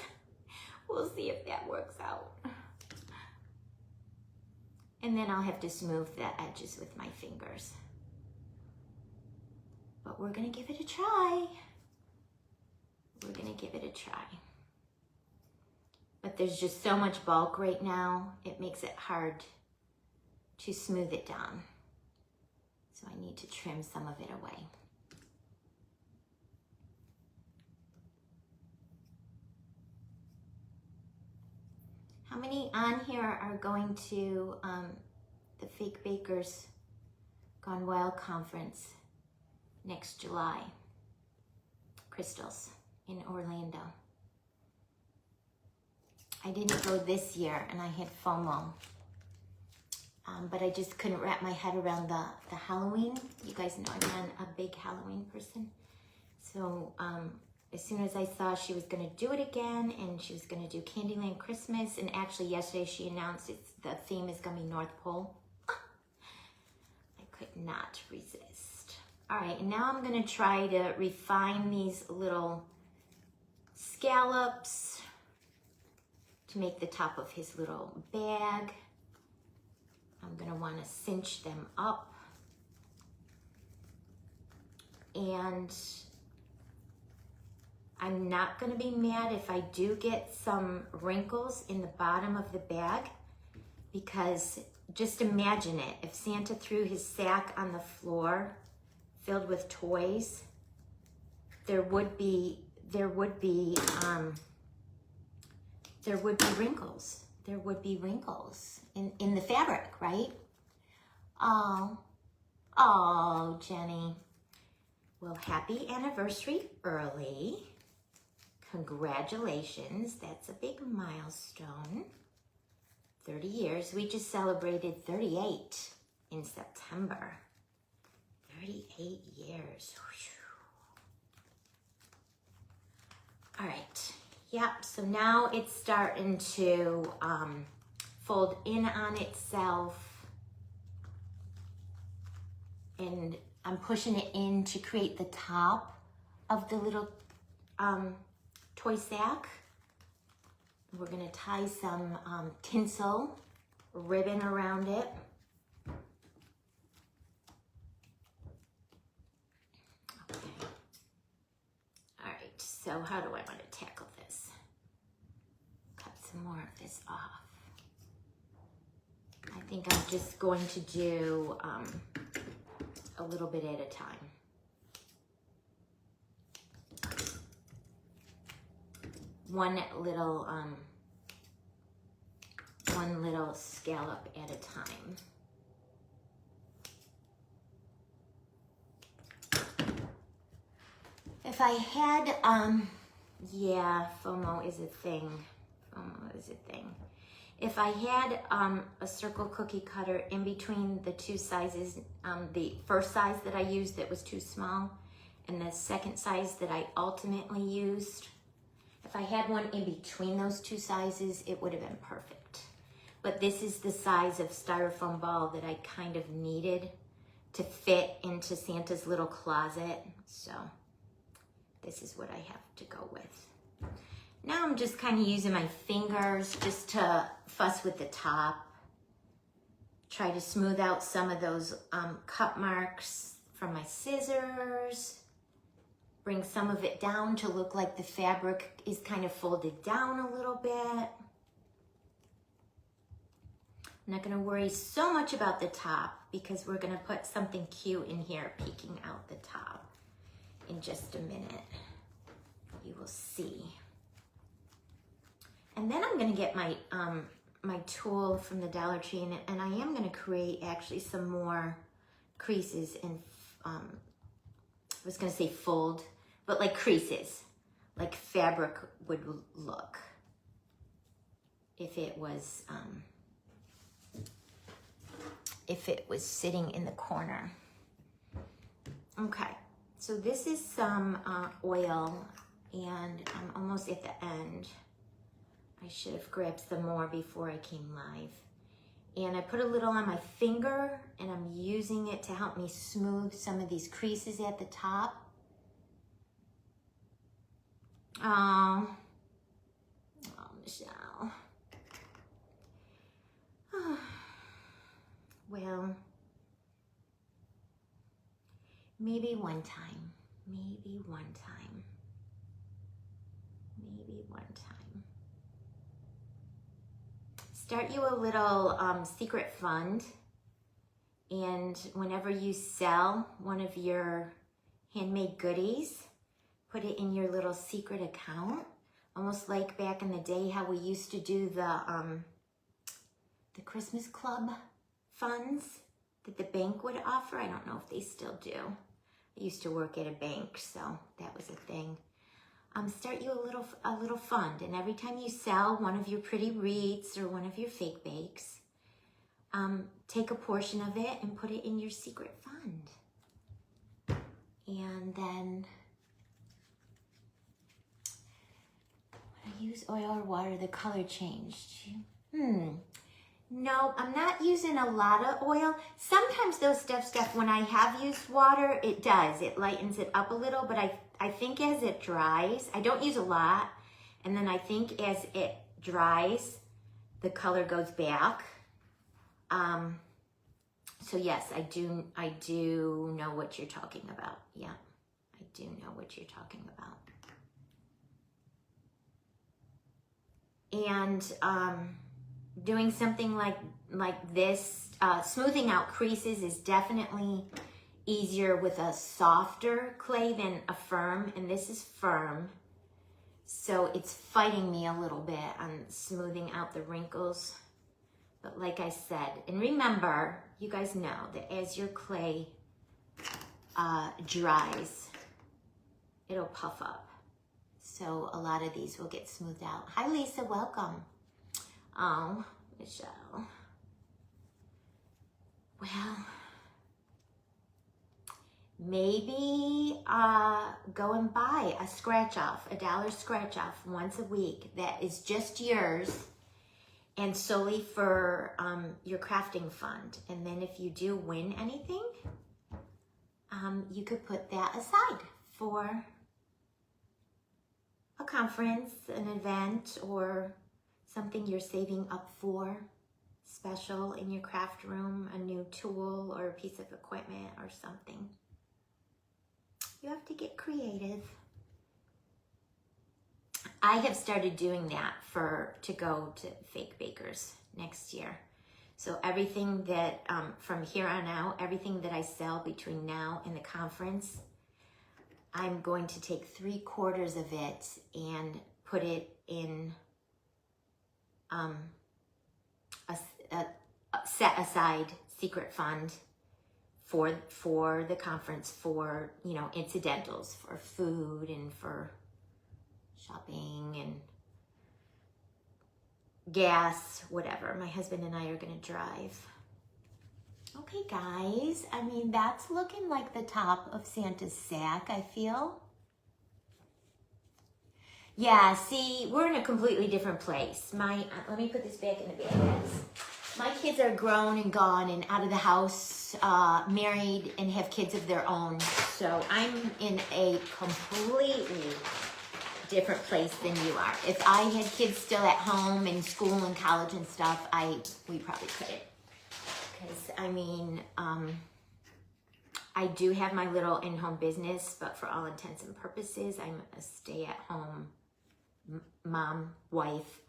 We'll see if that works out. And then I'll have to smooth the edges with my fingers. But we're gonna give it a try. We're gonna give it a try. But there's just so much bulk right now, it makes it hard to smooth it down. So I need to trim some of it away. How many on here are going to the Fake Bakers Gone Wild conference next July? Crystals in Orlando. I didn't go this year and I had FOMO. but I just couldn't wrap my head around the Halloween. You guys know I'm a big Halloween person. So as soon as I saw she was gonna do it again and she was gonna do Candyland Christmas, and actually yesterday she announced the theme is gonna be North Pole, I could not resist. All right, and now I'm gonna try to refine these little scallops to make the top of his little bag. I'm gonna wanna cinch them up. And I'm not gonna be mad if I do get some wrinkles in the bottom of the bag, because just imagine it, if Santa threw his sack on the floor filled with toys, there would be wrinkles. There would be wrinkles in the fabric, right? Oh, Jenny. Well, happy anniversary early. Congratulations, that's a big milestone. 30 years, we just celebrated 38 in September. 38 years. All right, yep, so now it's starting to fold in on itself, and I'm pushing it in to create the top of the little toy sack. We're gonna tie some tinsel ribbon around it. Okay. All right, so how do I want to tackle this? Cut some more of this off. I think I'm just going to do a little bit at a time. One little scallop at a time. If I had, yeah, FOMO is a thing. FOMO is a thing. If I had a circle cookie cutter in between the two sizes, the first size that I used that was too small, and the second size that I ultimately used, if I had one in between those two sizes, it would have been perfect. But this is the size of styrofoam ball that I kind of needed to fit into Santa's little closet. So this is what I have to go with. Now I'm just kind of using my fingers just to fuss with the top. Try to smooth out some of those cut marks from my scissors. Bring some of it down to look like the fabric is kind of folded down a little bit. I'm not gonna worry so much about the top because we're gonna put something cute in here peeking out the top in just a minute. You will see. And then I'm gonna get my my tool from the Dollar Tree, and I am gonna create actually some more creases and I was gonna say fold, but like creases, like fabric would look if it was sitting in the corner. Okay, so this is some oil, and I'm almost at the end. I should have grabbed some more before I came live. And I put a little on my finger, and I'm using it to help me smooth some of these creases at the top. Oh, Michelle. Well, maybe one time, maybe one time, maybe one time. Start you a little secret fund, and whenever you sell one of your handmade goodies, put it in your little secret account, almost like back in the day how we used to do the Christmas club funds that the bank would offer. I don't know if they still do. I used to work at a bank, so that was a thing. Start you a little fund, and every time you sell one of your pretty wreaths or one of your fake bakes, take a portion of it and put it in your secret fund. And then, when I use oil or water, the color changed. No, I'm not using a lot of oil. Sometimes those stuff, when I have used water, it does. It lightens it up a little, but I think as it dries, I don't use a lot. And then I think as it dries, the color goes back. So yes, I do know what you're talking about. Yeah, I do know what you're talking about. And doing something like this, smoothing out creases is definitely easier with a softer clay than a firm, and this is firm. So it's fighting me a little bit on smoothing out the wrinkles. But like I said, and remember, you guys know that as your clay dries, it'll puff up. So a lot of these will get smoothed out. Hi, Lisa, welcome. Oh, Michelle. Well, maybe go and buy a scratch off, $1 scratch off once a week that is just yours and solely for your crafting fund. And then if you do win anything, you could put that aside for a conference, an event, or something you're saving up for, special in your craft room, a new tool or a piece of equipment or something. You have to get creative. I have started doing that to go to Fake Bakers next year. So everything that, from here on out, everything that I sell between now and the conference, I'm going to take 3/4 of it and put it in a set aside secret fund for the conference, for, you know, incidentals, for food and for shopping and gas, whatever. My husband and I are going to drive. Okay, guys, I mean, that's looking like the top of Santa's sack, I feel. Yeah, see, we're in a completely different place. Let me put this back in the bag, guys. My kids are grown and gone and out of the house, married and have kids of their own. So I'm in a completely different place than you are. If I had kids still at home in school and college and stuff, we probably couldn't. Because, I mean, I do have my little in-home business, but for all intents and purposes, I'm a stay-at-home mom, wife.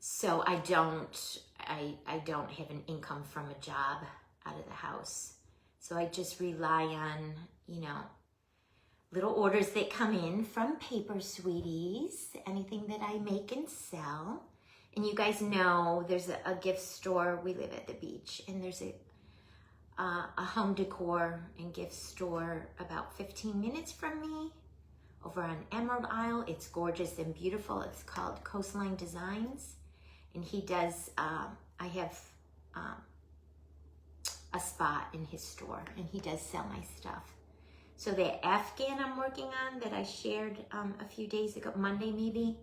So I don't have an income from a job out of the house. So I just rely on, you know, little orders that come in from Paper Sweeties, anything that I make and sell. And you guys know there's a gift store. We live at the beach, and there's a home decor and gift store about 15 minutes from me over on Emerald Isle. It's gorgeous and beautiful. It's called Coastline Designs. And he does, I have a spot in his store, and he does sell my stuff. So the Afghan I'm working on that I shared a few days ago, Monday maybe,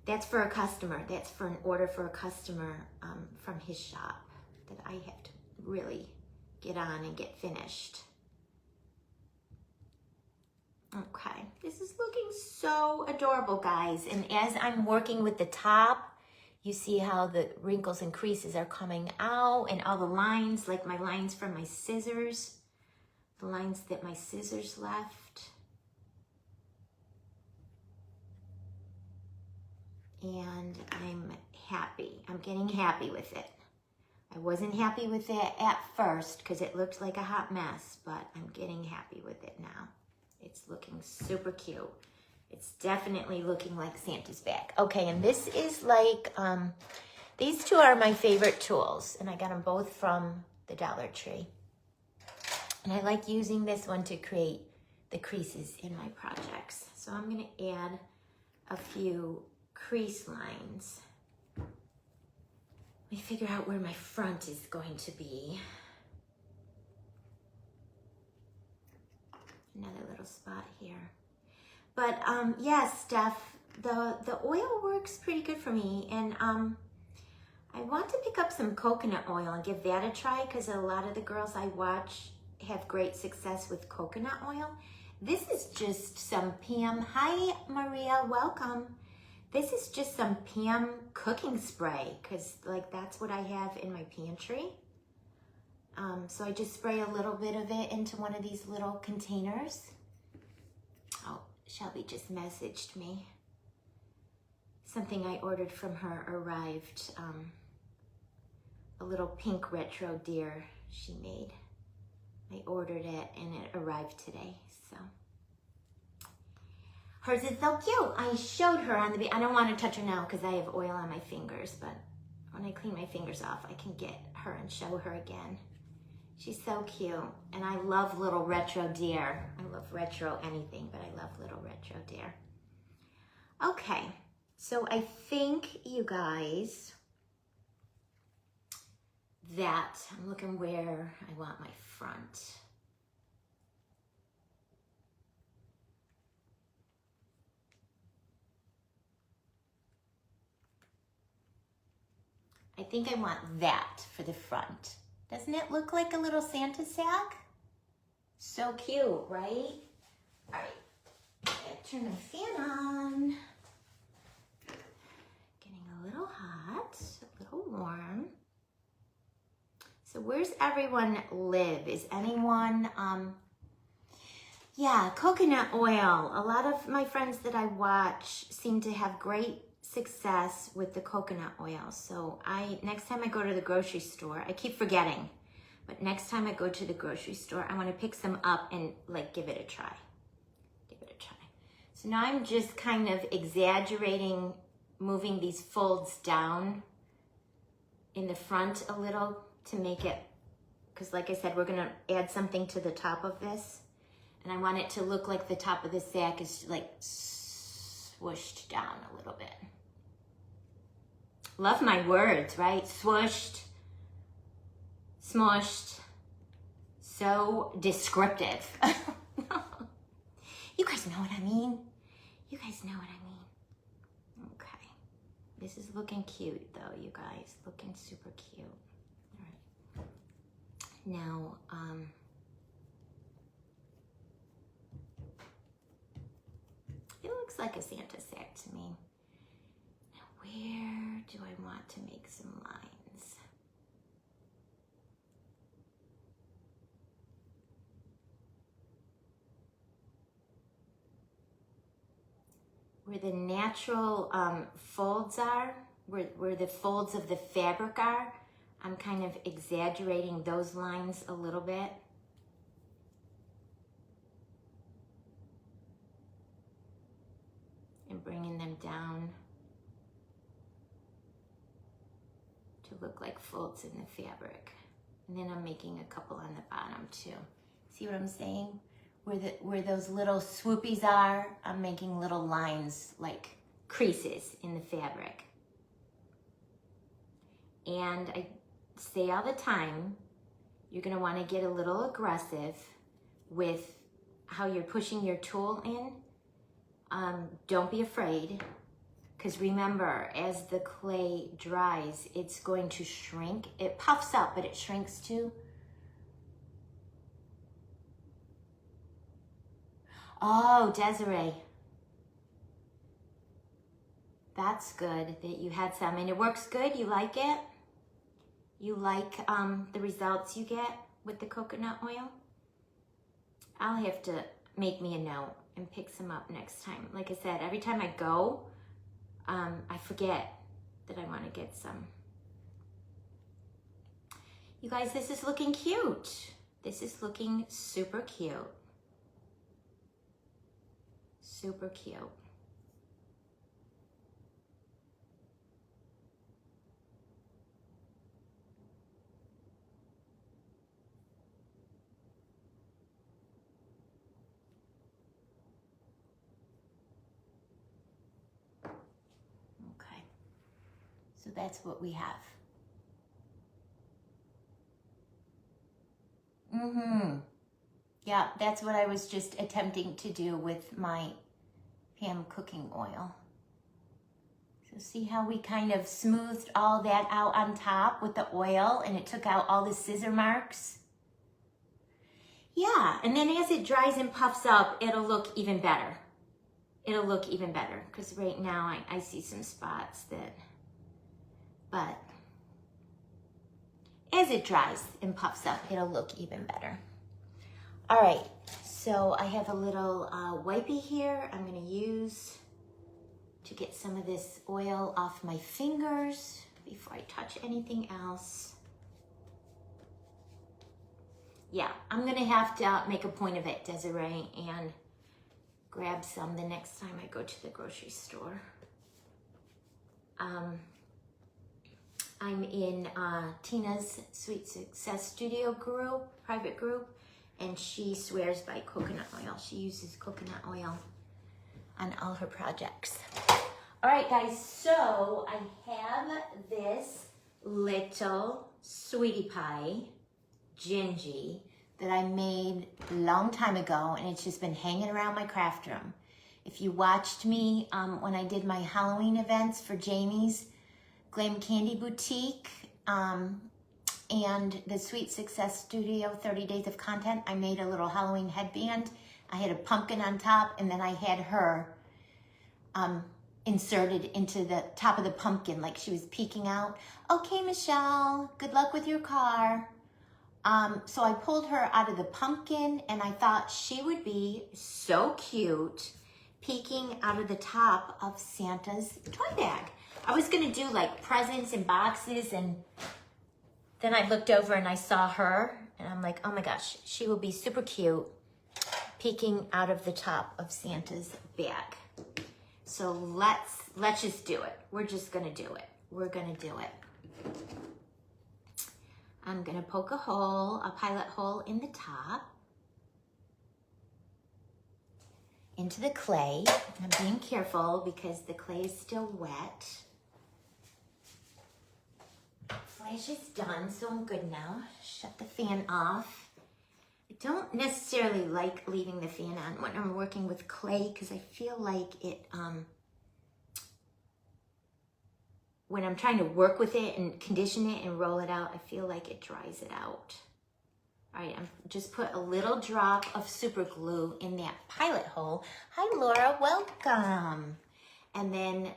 that's for a customer. That's for an order for a customer from his shop that I have to really get on and get finished. Okay, this is looking so adorable, guys. And as I'm working with the top, you see how the wrinkles and creases are coming out, and all the lines, like my lines from my scissors, the lines that my scissors left. And I'm happy. I'm getting happy with it. I wasn't happy with it at first because it looked like a hot mess, but I'm getting happy with it now. It's looking super cute. It's definitely looking like Santa's bag. Okay, and this is like, these two are my favorite tools, and I got them both from the Dollar Tree. And I like using this one to create the creases in my projects. So I'm gonna add a few crease lines me figure out where my front is going to be. Another little spot here. But yes, Steph, the oil works pretty good for me. And I want to pick up some coconut oil and give that a try because a lot of the girls I watch have great success with coconut oil. This is just some Pam. Hi, Maria, welcome. This is just some Pam cooking spray because like that's what I have in my pantry. So I just spray a little bit of it into one of these little containers. Oh, Shelby just messaged me. Something I ordered from her arrived. A little pink retro deer she made. I ordered it and it arrived today, so. Hers is so cute. I showed her on the, I don't want to touch her now because I have oil on my fingers, but when I clean my fingers off, I can get her and show her again. She's so cute. And I love little retro deer. I love retro anything, but I love little retro deer. Okay, so I think you guys that I'm looking where I want my front. I think I want that for the front. Doesn't it look like a little Santa sack? So cute, right? All right, turn my fan on. Getting a little hot, a little warm. So where's everyone live? Is anyone, yeah, coconut oil. A lot of my friends that I watch seem to have great success with the coconut oil. So next time I go to the grocery store, I keep forgetting, but next time I go to the grocery store, I want to pick some up and like give it a try. Give it a try. So now I'm just kind of exaggerating, moving these folds down in the front a little to make it, because like I said, we're gonna add something to the top of this, and I want it to look like the top of the sack is like swooshed down a little bit. Love my words, right? Swooshed, smushed, so descriptive. You guys know what I mean? You guys know what I mean. Okay. This is looking cute though, you guys. Looking super cute. All right. Now, it looks like a Santa sack to me. Now, where do I want to make some lines? Where the natural folds are, where the folds of the fabric are, I'm kind of exaggerating those lines a little bit. And bringing them down to look like folds in the fabric. And then I'm making a couple on the bottom too. See what I'm saying? Where those little swoopies are, I'm making little lines like creases in the fabric. And I say all the time, you're gonna wanna get a little aggressive with how you're pushing your tool in. Don't be afraid, because remember, as the clay dries, it's going to shrink. It puffs up, but it shrinks too. Oh, Desiree. That's good that you had some, and it works good. You like it? You like the results you get with the coconut oil? I'll have to make me a note and pick some up next time. Like I said, every time I go, I forget that I want to get some. You guys, this is looking cute. This is looking super cute. Super cute. Okay, so that's what we have. Yeah, that's what I was just attempting to do with my Pam cooking oil. So see how we kind of smoothed all that out on top with the oil and it took out all the scissor marks? Yeah, and then as it dries and puffs up, it'll look even better. It'll look even better because right now I see some spots that, but as it dries and puffs up, it'll look even better. All right, so I have a little wipey here I'm gonna use to get some of this oil off my fingers before I touch anything else. Yeah, I'm gonna have to make a point of it, Desiree, and grab some the next time I go to the grocery store. I'm in Tina's Sweet Success Studio group, private group, and she swears by coconut oil. She uses coconut oil on all her projects. All right, guys, so I have this little sweetie pie, Gingy, that I made a long time ago, and it's just been hanging around my craft room. If you watched me when I did my Halloween events for Jamie's Glam Candy Boutique and the Sweet Success Studio 30 Days of Content, I made a little Halloween headband. I had a pumpkin on top, and then I had her inserted into the top of the pumpkin like she was peeking out. Okay, Michelle, good luck with your car. So I pulled her out of the pumpkin, and I thought she would be so cute peeking out of the top of Santa's toy bag. I was gonna do like presents and boxes, and then I looked over and I saw her, and I'm like, oh my gosh, she will be super cute peeking out of the top of Santa's bag. So let's just do it. We're just gonna do it. We're gonna do it. I'm gonna poke a pilot hole in the top, into the clay. I'm being careful because the clay is still wet. Flash is done, so I'm good now. Shut the fan off. I don't necessarily like leaving the fan on when I'm working with clay because I feel like it, when I'm trying to work with it and condition it and roll it out, I feel like it dries it out. All right, I'm just put a little drop of super glue in that pilot hole. Hi, Laura, welcome. And then,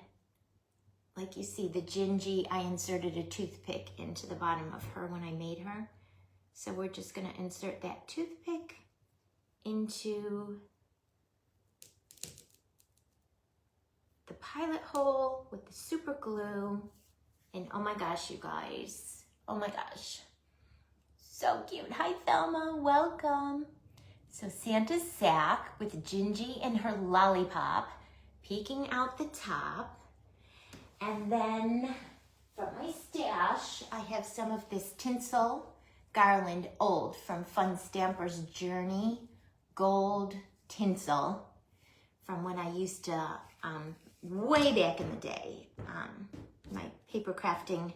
like you see, the Gingy, I inserted a toothpick into the bottom of her when I made her. So we're just gonna insert that toothpick into the pilot hole with the super glue. And oh my gosh, you guys, oh my gosh. So cute. Hi, Thelma. Welcome. So Santa's sack with Gingy and her lollipop peeking out the top. And then from my stash, I have some of this tinsel garland old from Fun Stamper's Journey gold tinsel from when I used to, way back in the day, my paper crafting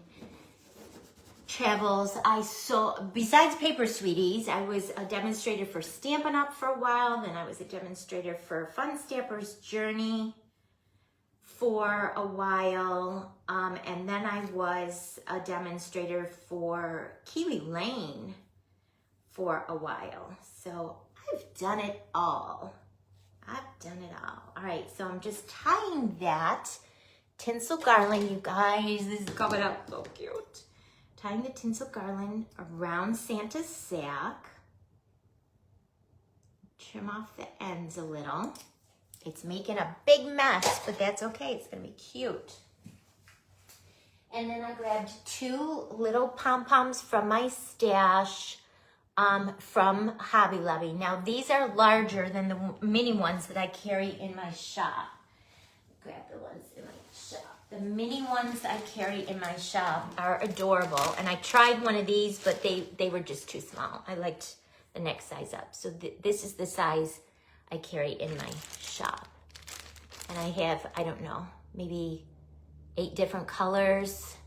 travels. I saw, besides Paper Sweeties, I was a demonstrator for Stampin' Up! For a while, then I was a demonstrator for Fun Stamper's Journey for a while, and then I was a demonstrator for Kiwi Lane for a while. So I've done it all. I've done it all. All right, so I'm just tying that tinsel garland, you guys. This is coming out so cute. Tying the tinsel garland around Santa's sack. Trim off the ends a little. It's making a big mess, but that's okay. It's gonna be cute. And then I grabbed 2 little pom-poms from my stash from Hobby Lobby. Now these are larger than the mini ones that I carry in my shop. Grab the ones in my shop. The mini ones I carry in my shop are adorable. And I tried one of these, but they were just too small. I liked the next size up. So this is the size I carry in my shop. And I have, I don't know, maybe 8 different colors.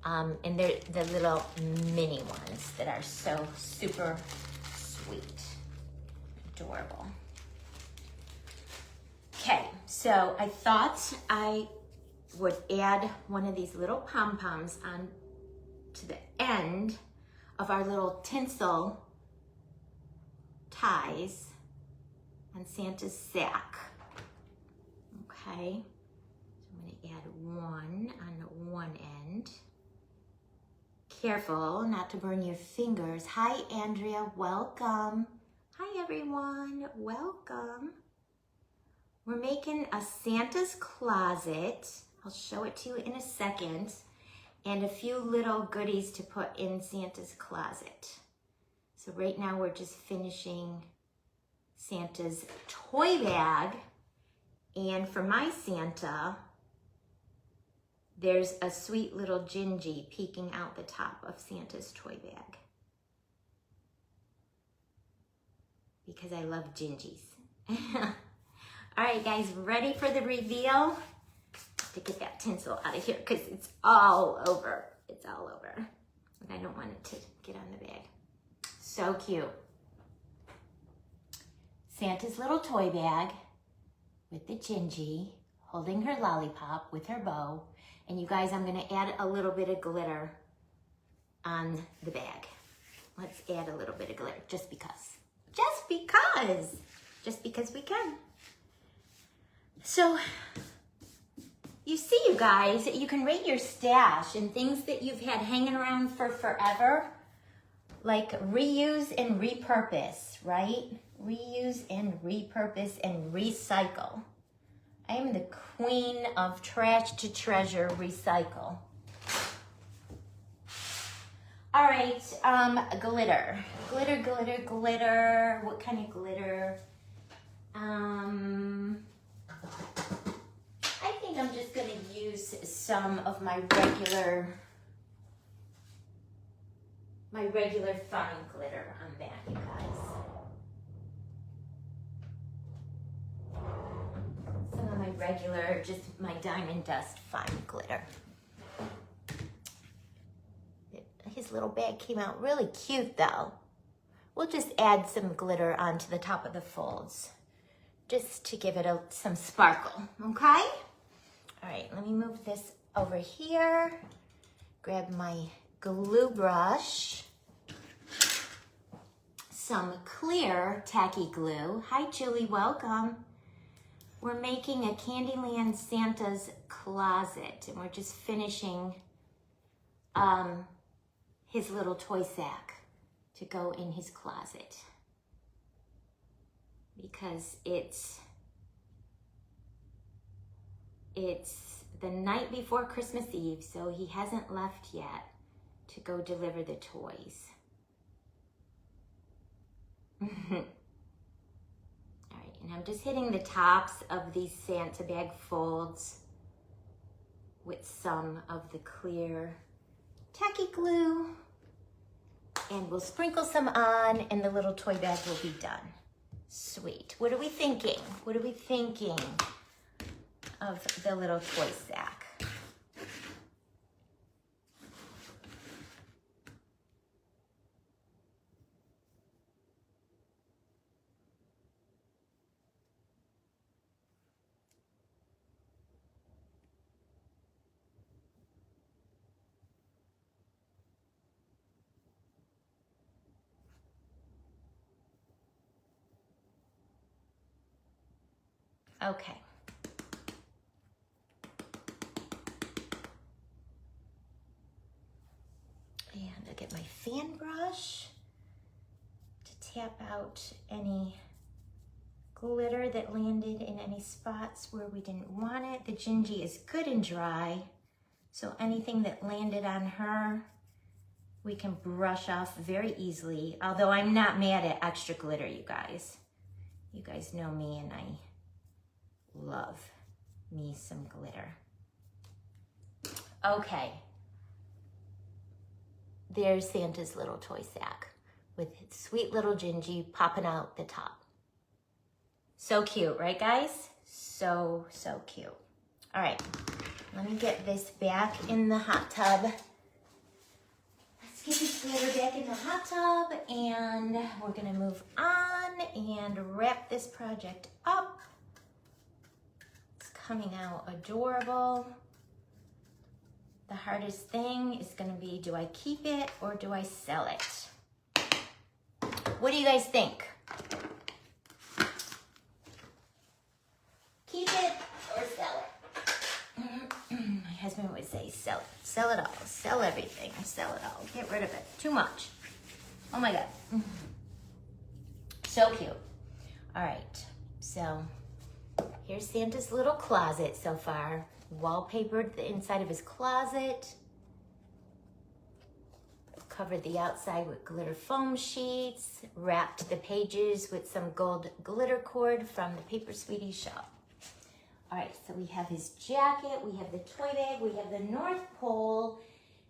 And they're the little mini ones that are so super sweet, adorable. Okay, so I thought I would add one of these little pom-poms on to the end of our little tinsel ties on Santa's sack. Okay, so I'm gonna add one on one end. Careful not to burn your fingers. Hi, Andrea, welcome. Hi, everyone, welcome. We're making a Santa's closet. I'll show it to you in a second. And a few little goodies to put in Santa's closet. So right now we're just finishing Santa's toy bag. And for my Santa, there's a sweet little Gingy peeking out the top of Santa's toy bag. Because I love Gingies. All right, guys, ready for the reveal? To get that tinsel out of here because it's all over. It's all over. And I don't want it to get on the bag. So cute. Santa's little toy bag with the Gingy holding her lollipop with her bow. And you guys, I'm gonna add a little bit of glitter on the bag. Let's add a little bit of glitter just because. Just because. Just because we can. So, you see, you guys, you can rate your stash and things that you've had hanging around for forever, like reuse and repurpose, right? Reuse and repurpose and recycle. I am the queen of trash to treasure recycle. All right, glitter. Glitter, glitter, glitter. What kind of glitter? I think I'm just gonna use some of my regular fine glitter on that, you guys. Some of my regular, just my diamond dust fine glitter. His little bag came out really cute though. We'll just add some glitter onto the top of the folds, just to give it some sparkle, okay? All right, let me move this over here. Grab my glue brush. Some clear tacky glue. Hi, Julie, welcome. We're making a Candyland Santa's closet, and we're just finishing his little toy sack to go in his closet. Because it's the night before Christmas Eve, so he hasn't left yet to go deliver the toys. All right, and I'm just hitting the tops of these Santa bag folds with some of the clear tacky glue, and we'll sprinkle some on, and the little toy bag will be done. Sweet. What are we thinking? What are we thinking of the little toy sack? Okay. And I'll get my fan brush to tap out any glitter that landed in any spots where we didn't want it. The Gingy is good and dry, so anything that landed on her, we can brush off very easily, although I'm not mad at extra glitter, you guys. You guys know me, and I love me some glitter. Okay. There's Santa's little toy sack with his sweet little Gingy popping out the top. So cute, right guys? So cute. All right, let me get this back in the hot tub glitter back in the hot tub, and we're gonna move on and wrap this project up. It's coming out adorable. The hardest thing is gonna be, do I keep it or do I sell it? What do you guys think? Keep it or sell it? My husband would say, sell it. Sell it all. Sell everything. Sell it all. Get rid of it. Too much. Oh my God. So cute. All right. So here's Santa's little closet so far. Wallpapered the inside of his closet. Covered the outside with glitter foam sheets. Wrapped the pages with some gold glitter cord from the Paper Sweetie shop. All right, so we have his jacket, we have the toy bag, we have the North Pole.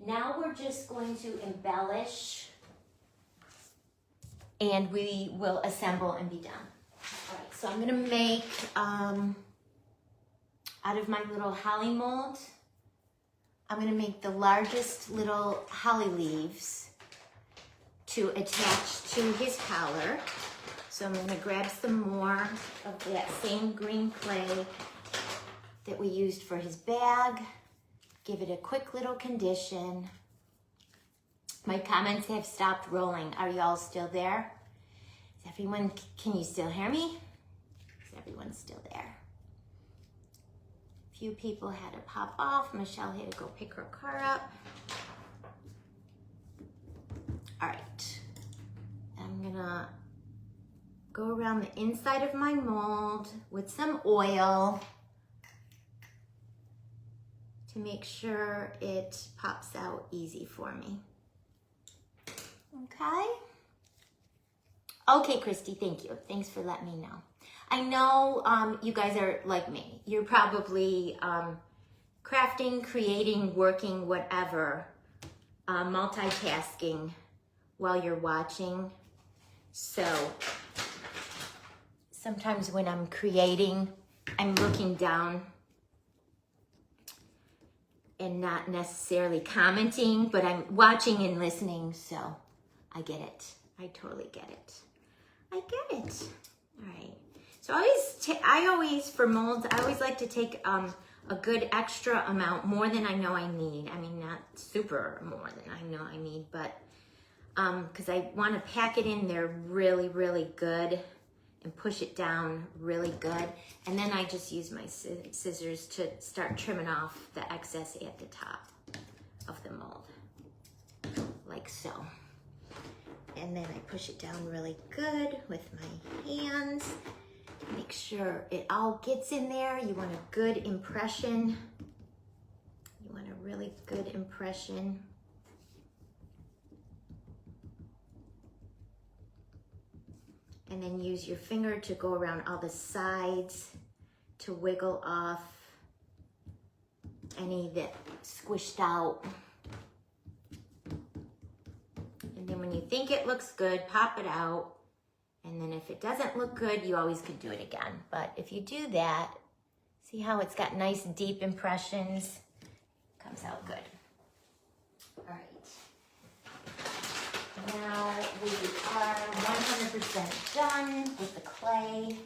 Now we're just going to embellish and we will assemble and be done. All right, so I'm gonna make, out of my little holly mold, I'm gonna make the largest little holly leaves to attach to his collar. So I'm gonna grab some more of that same green clay that we used for his bag, give it a quick little condition. My comments have stopped rolling. Are y'all still there? Is everyone, can you still hear me? Is everyone still there? A few people had to pop off. Michelle had to go pick her car up. All right, I'm gonna go around the inside of my mold with some oil to make sure it pops out easy for me. Okay? Okay, Christy, thank you. Thanks for letting me know. I know you guys are like me. You're probably crafting, creating, working, whatever, multitasking while you're watching. So sometimes when I'm creating, I'm looking down and not necessarily commenting, but I'm watching and listening, so I get it. I totally get it. I get it. All right. So I always for molds, I always like to take a good extra amount, more than I know I need. I mean, not super more than I know I need, but because I want to pack it in there really, really good and push it down really good. And then I just use my scissors to start trimming off the excess at the top of the mold, like so. And then I push it down really good with my hands. Make sure it all gets in there. You want a good impression. You want a really good impression. And then use your finger to go around all the sides to wiggle off any that squished out. And then when you think it looks good, pop it out. And then if it doesn't look good, you always could do it again. But if you do that, see how it's got nice deep impressions? Comes out good. All right. Now we are 100% done with the clay.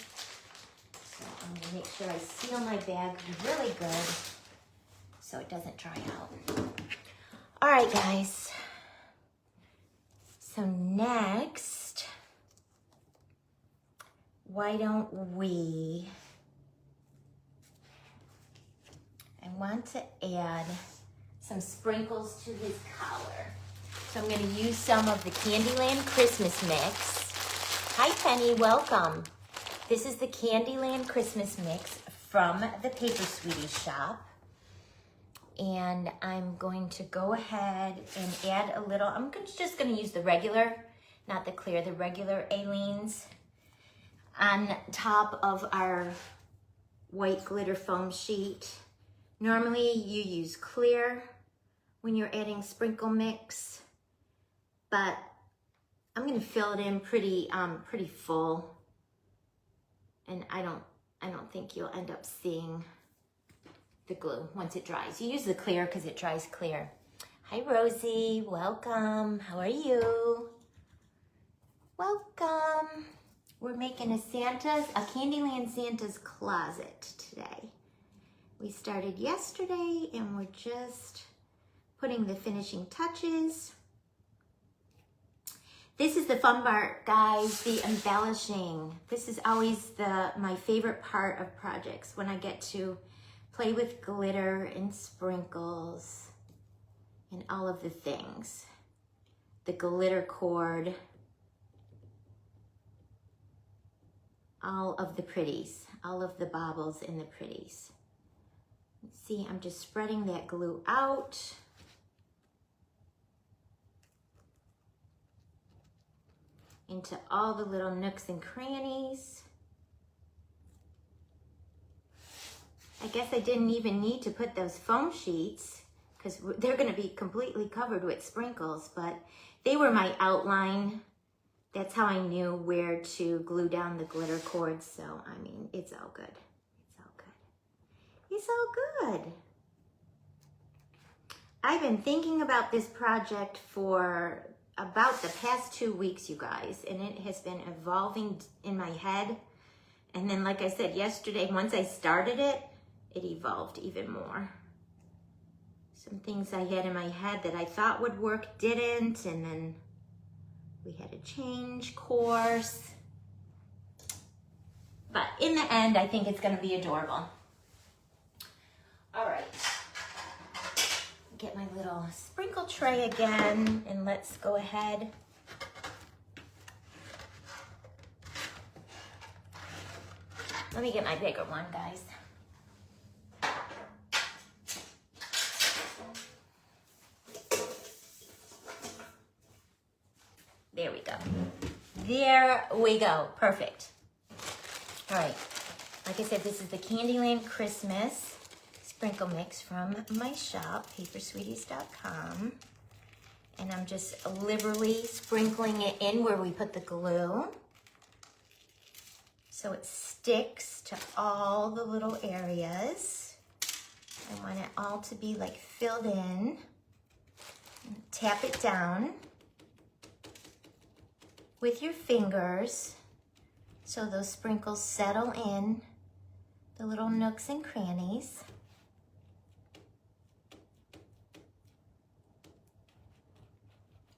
So I'm gonna make sure I seal my bag really good so it doesn't dry out. All right, guys. So next, why don't we, I want to add some sprinkles to his collar. So I'm gonna use some of the Candyland Christmas mix. Hi Penny, welcome. This is the Candyland Christmas mix from the Paper Sweetie shop. And I'm going to go ahead and add a little, just gonna use the regular, not the clear, the regular Aleene's on top of our white glitter foam sheet. Normally you use clear when you're adding sprinkle mix, but I'm gonna fill it in pretty full, and I don't think you'll end up seeing the glue once it dries. You use the clear because it dries clear. Hi, Rosie. Welcome. How are you? Welcome. We're making a Candyland Santa's closet today. We started yesterday and we're just putting the finishing touches. This is the fun part, guys, the embellishing. This is always my favorite part of projects, when I get to play with glitter and sprinkles and all of the things. The glitter cord, all of the pretties, all of the baubles and the pretties. See, I'm just spreading that glue out. Into all the little nooks and crannies. I guess I didn't even need to put those foam sheets because they're going to be completely covered with sprinkles, but they were my outline. That's how I knew where to glue down the glitter cord. So, I mean, it's all good. It's all good. It's all good. I've been thinking about this project for about the past 2 weeks, you guys, and it has been evolving in my head. And then, like I said yesterday, once I started it, it evolved even more. Some things I had in my head that I thought would work didn't, and then we had to change course. But in the end, I think it's gonna be adorable. All right. Get my little sprinkle tray again, and let's go ahead. Let me get my bigger one, guys. There we go. There we go. Perfect. All right. Like I said, this is the Candyland Christmas sprinkle mix from my shop, papersweeties.com. And I'm just liberally sprinkling it in where we put the glue, so it sticks to all the little areas. I want it all to be like filled in. Tap it down with your fingers so those sprinkles settle in the little nooks and crannies.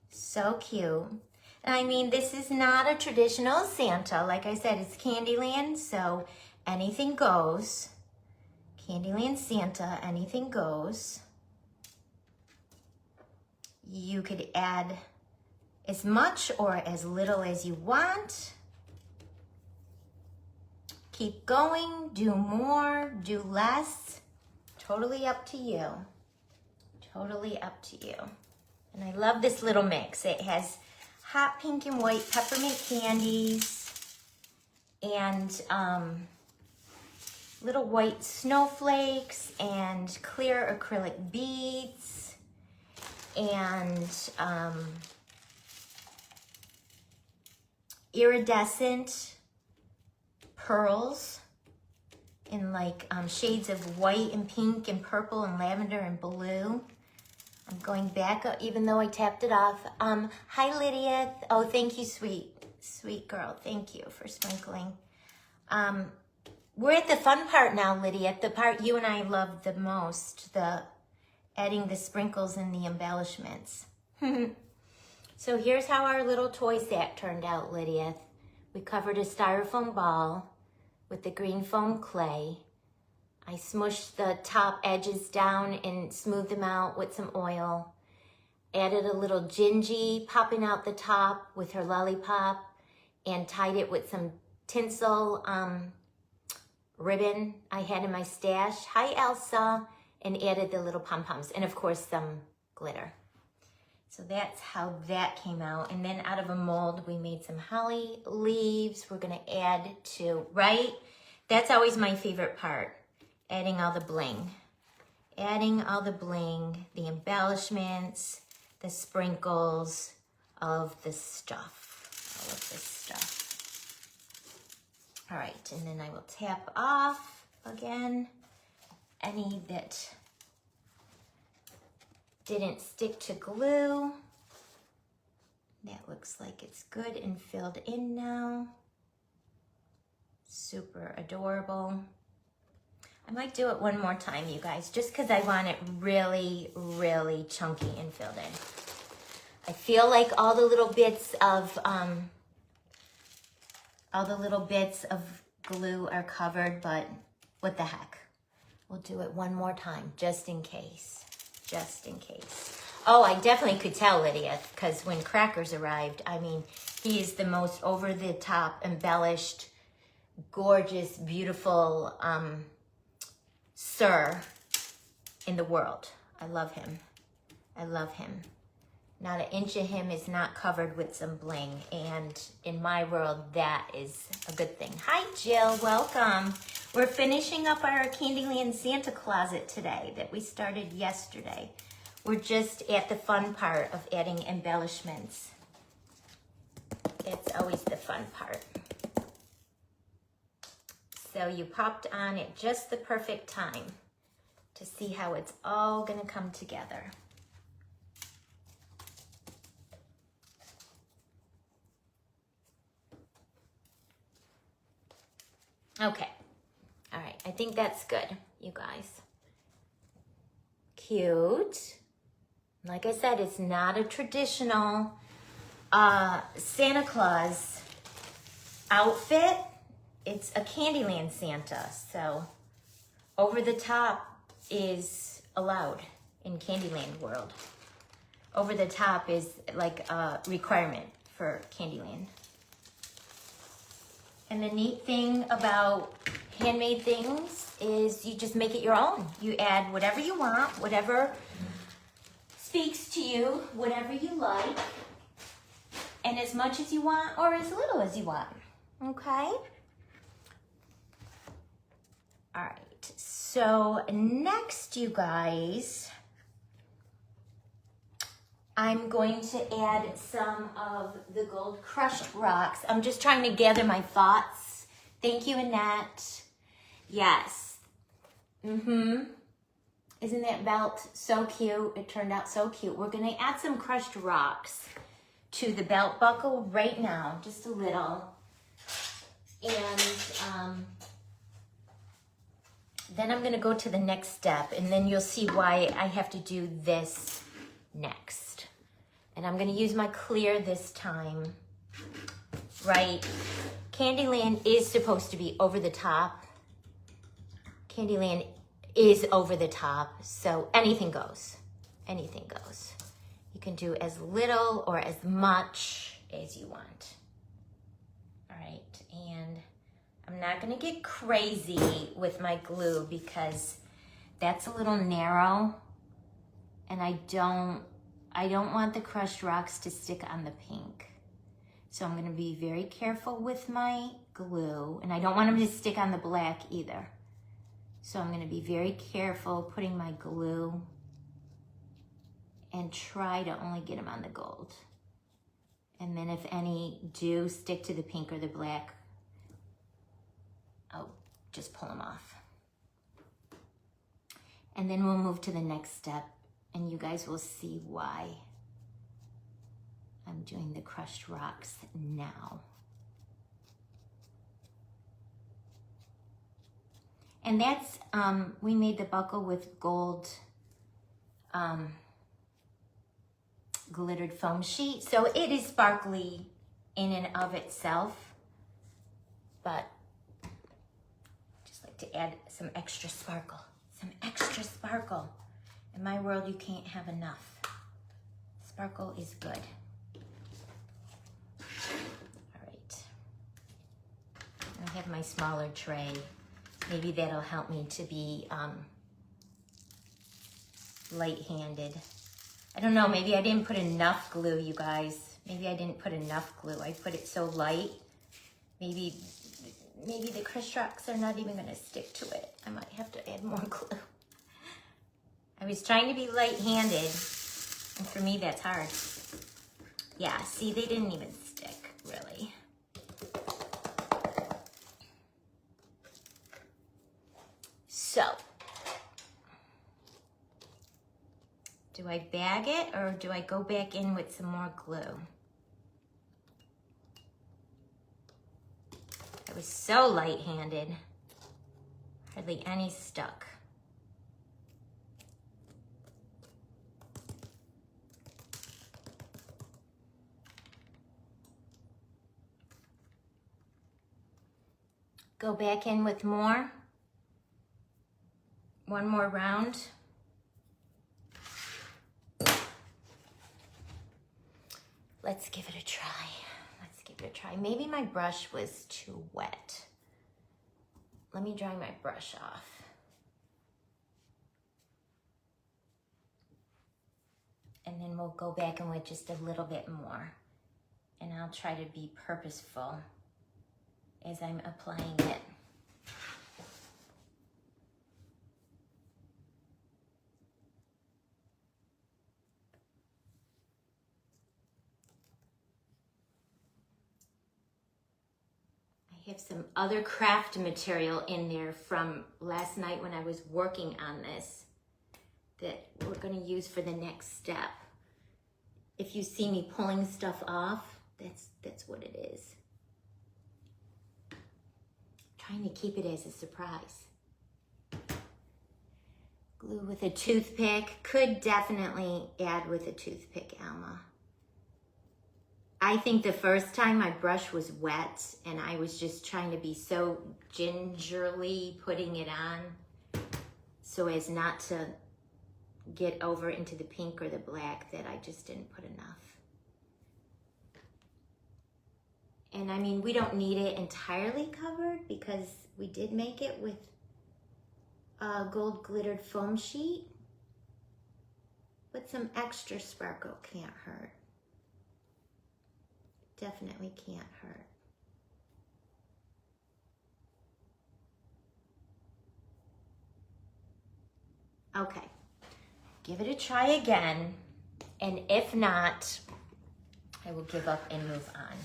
So cute. And I mean, this is not a traditional Santa. Like I said, it's Candyland, so anything goes. Candyland Santa, anything goes. You could add as much or as little as you want. Keep going, do more, do less. Totally up to you. Totally up to you. And I love this little mix. It has hot pink and white peppermint candies and little white snowflakes and clear acrylic beads and iridescent pearls in like shades of white and pink and purple and lavender and blue. I'm going back, even though I tapped it off. Hi, Lydia. Oh, thank you, sweet girl. Thank you for sprinkling. We're at the fun part now, Lydia, the part you and I love the most, the adding the sprinkles and the embellishments. So here's how our little toy set turned out, Lydia. We covered a styrofoam ball with the green foam clay. I smushed the top edges down and smoothed them out with some oil. Added a little Gingy popping out the top with her lollipop and tied it with some tinsel ribbon I had in my stash. Hi, Elsa. And added the little pom-poms and of course some glitter. So that's how that came out. And then out of a mold, we made some holly leaves. We're gonna add to, right? That's always my favorite part. Adding all the bling. Adding all the bling, the embellishments, the sprinkles, all of the stuff. All of this stuff. All right, and then I will tap off again any that didn't stick to glue. That looks like it's good and filled in now. Super adorable. I might do it one more time, you guys, just because I want it really, really chunky and filled in. I feel like all the little bits of glue are covered, but what the heck? We'll do it one more time, just in case. Just in case. Oh, I definitely could tell, Lydia, because when Crackers arrived, I mean, he is the most over-the-top, embellished, gorgeous, beautiful sir in the world. I love him. I love him. Not an inch of him is not covered with some bling, and in my world, that is a good thing. Hi, Jill. Welcome. We're finishing up our Candyland Santa closet today that we started yesterday. We're just at the fun part of adding embellishments. It's always the fun part. So you popped on at just the perfect time to see how it's all gonna come together. Okay, all right, I think that's good, you guys. Cute. Like I said, it's not a traditional Santa Claus outfit. It's a Candyland Santa, so over the top is allowed in Candyland world. Over the top is like a requirement for Candyland. And the neat thing about handmade things is you just make it your own. You add whatever you want, whatever speaks to you, whatever you like, and as much as you want or as little as you want, okay? All right, so next, you guys, I'm going to add some of the gold crushed rocks. I'm just trying to gather my thoughts. Thank you, Annette. Yes. Isn't that belt so cute? It turned out so cute. We're gonna add some crushed rocks to the belt buckle right now, just a little. And then I'm gonna go to the next step, and then you'll see why I have to do this next. And I'm gonna use my clear this time, right? Candyland is supposed to be over the top. Candyland is over the top, so anything goes, anything goes. You can do as little or as much as you want. All right, and I'm not gonna get crazy with my glue because that's a little narrow, and I don't want the crushed rocks to stick on the pink. So I'm gonna be very careful with my glue, and I don't want them to stick on the black either. So I'm gonna be very careful putting my glue and try to only get them on the gold. And then if any do stick to the pink or the black, I'll just pull them off. And then we'll move to the next step, and you guys will see why I'm doing the crushed rocks now. And that's, we made the buckle with gold glittered foam sheet. So it is sparkly in and of itself, but just like to add some extra sparkle, some extra sparkle. In my world, you can't have enough. Sparkle is good. All right. I have my smaller tray. Maybe that'll help me to be light-handed. I don't know, maybe I didn't put enough glue, you guys. Maybe I didn't put enough glue. I put it so light. Maybe the crushed rocks are not even gonna stick to it. I might have to add more glue. I was trying to be light-handed, and for me, that's hard. Yeah, see, they didn't even stick, really. So, Do I bag it or do I go back in with some more glue? I was so light-handed. Hardly any stuck. Go back in with more. One more round. Let's give it a try. Let's give it a try. Maybe my brush was too wet. Let me dry my brush off. And then we'll go back in with just a little bit more. And I'll try to be purposeful as I'm applying it. I have some other craft material in there from last night when I was working on this that we're going to use for the next step. If you see me pulling stuff off, that's what it is. Trying to keep it as a surprise. Glue with a toothpick. Could definitely add with a toothpick, Alma. I think the first time my brush was wet and I was just trying to be so gingerly putting it on so as not to get over into the pink or the black that I just didn't put enough. And I mean, we don't need it entirely covered because we did make it with a gold glittered foam sheet, but some extra sparkle can't hurt. Definitely can't hurt. Okay, give it a try again, and if not, I will give up and move on.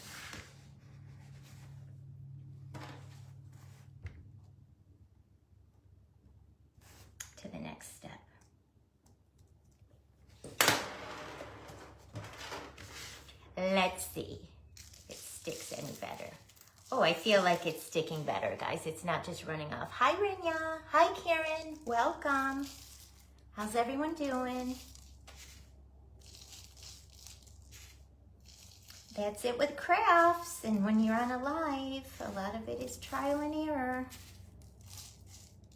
To the next step. Let's see if it sticks any better. Oh, I feel like it's sticking better, guys. It's not just running off. Hi, Rinya. Hi, Karen. Welcome. How's everyone doing? That's it with crafts. And when you're on a live, a lot of it is trial and error.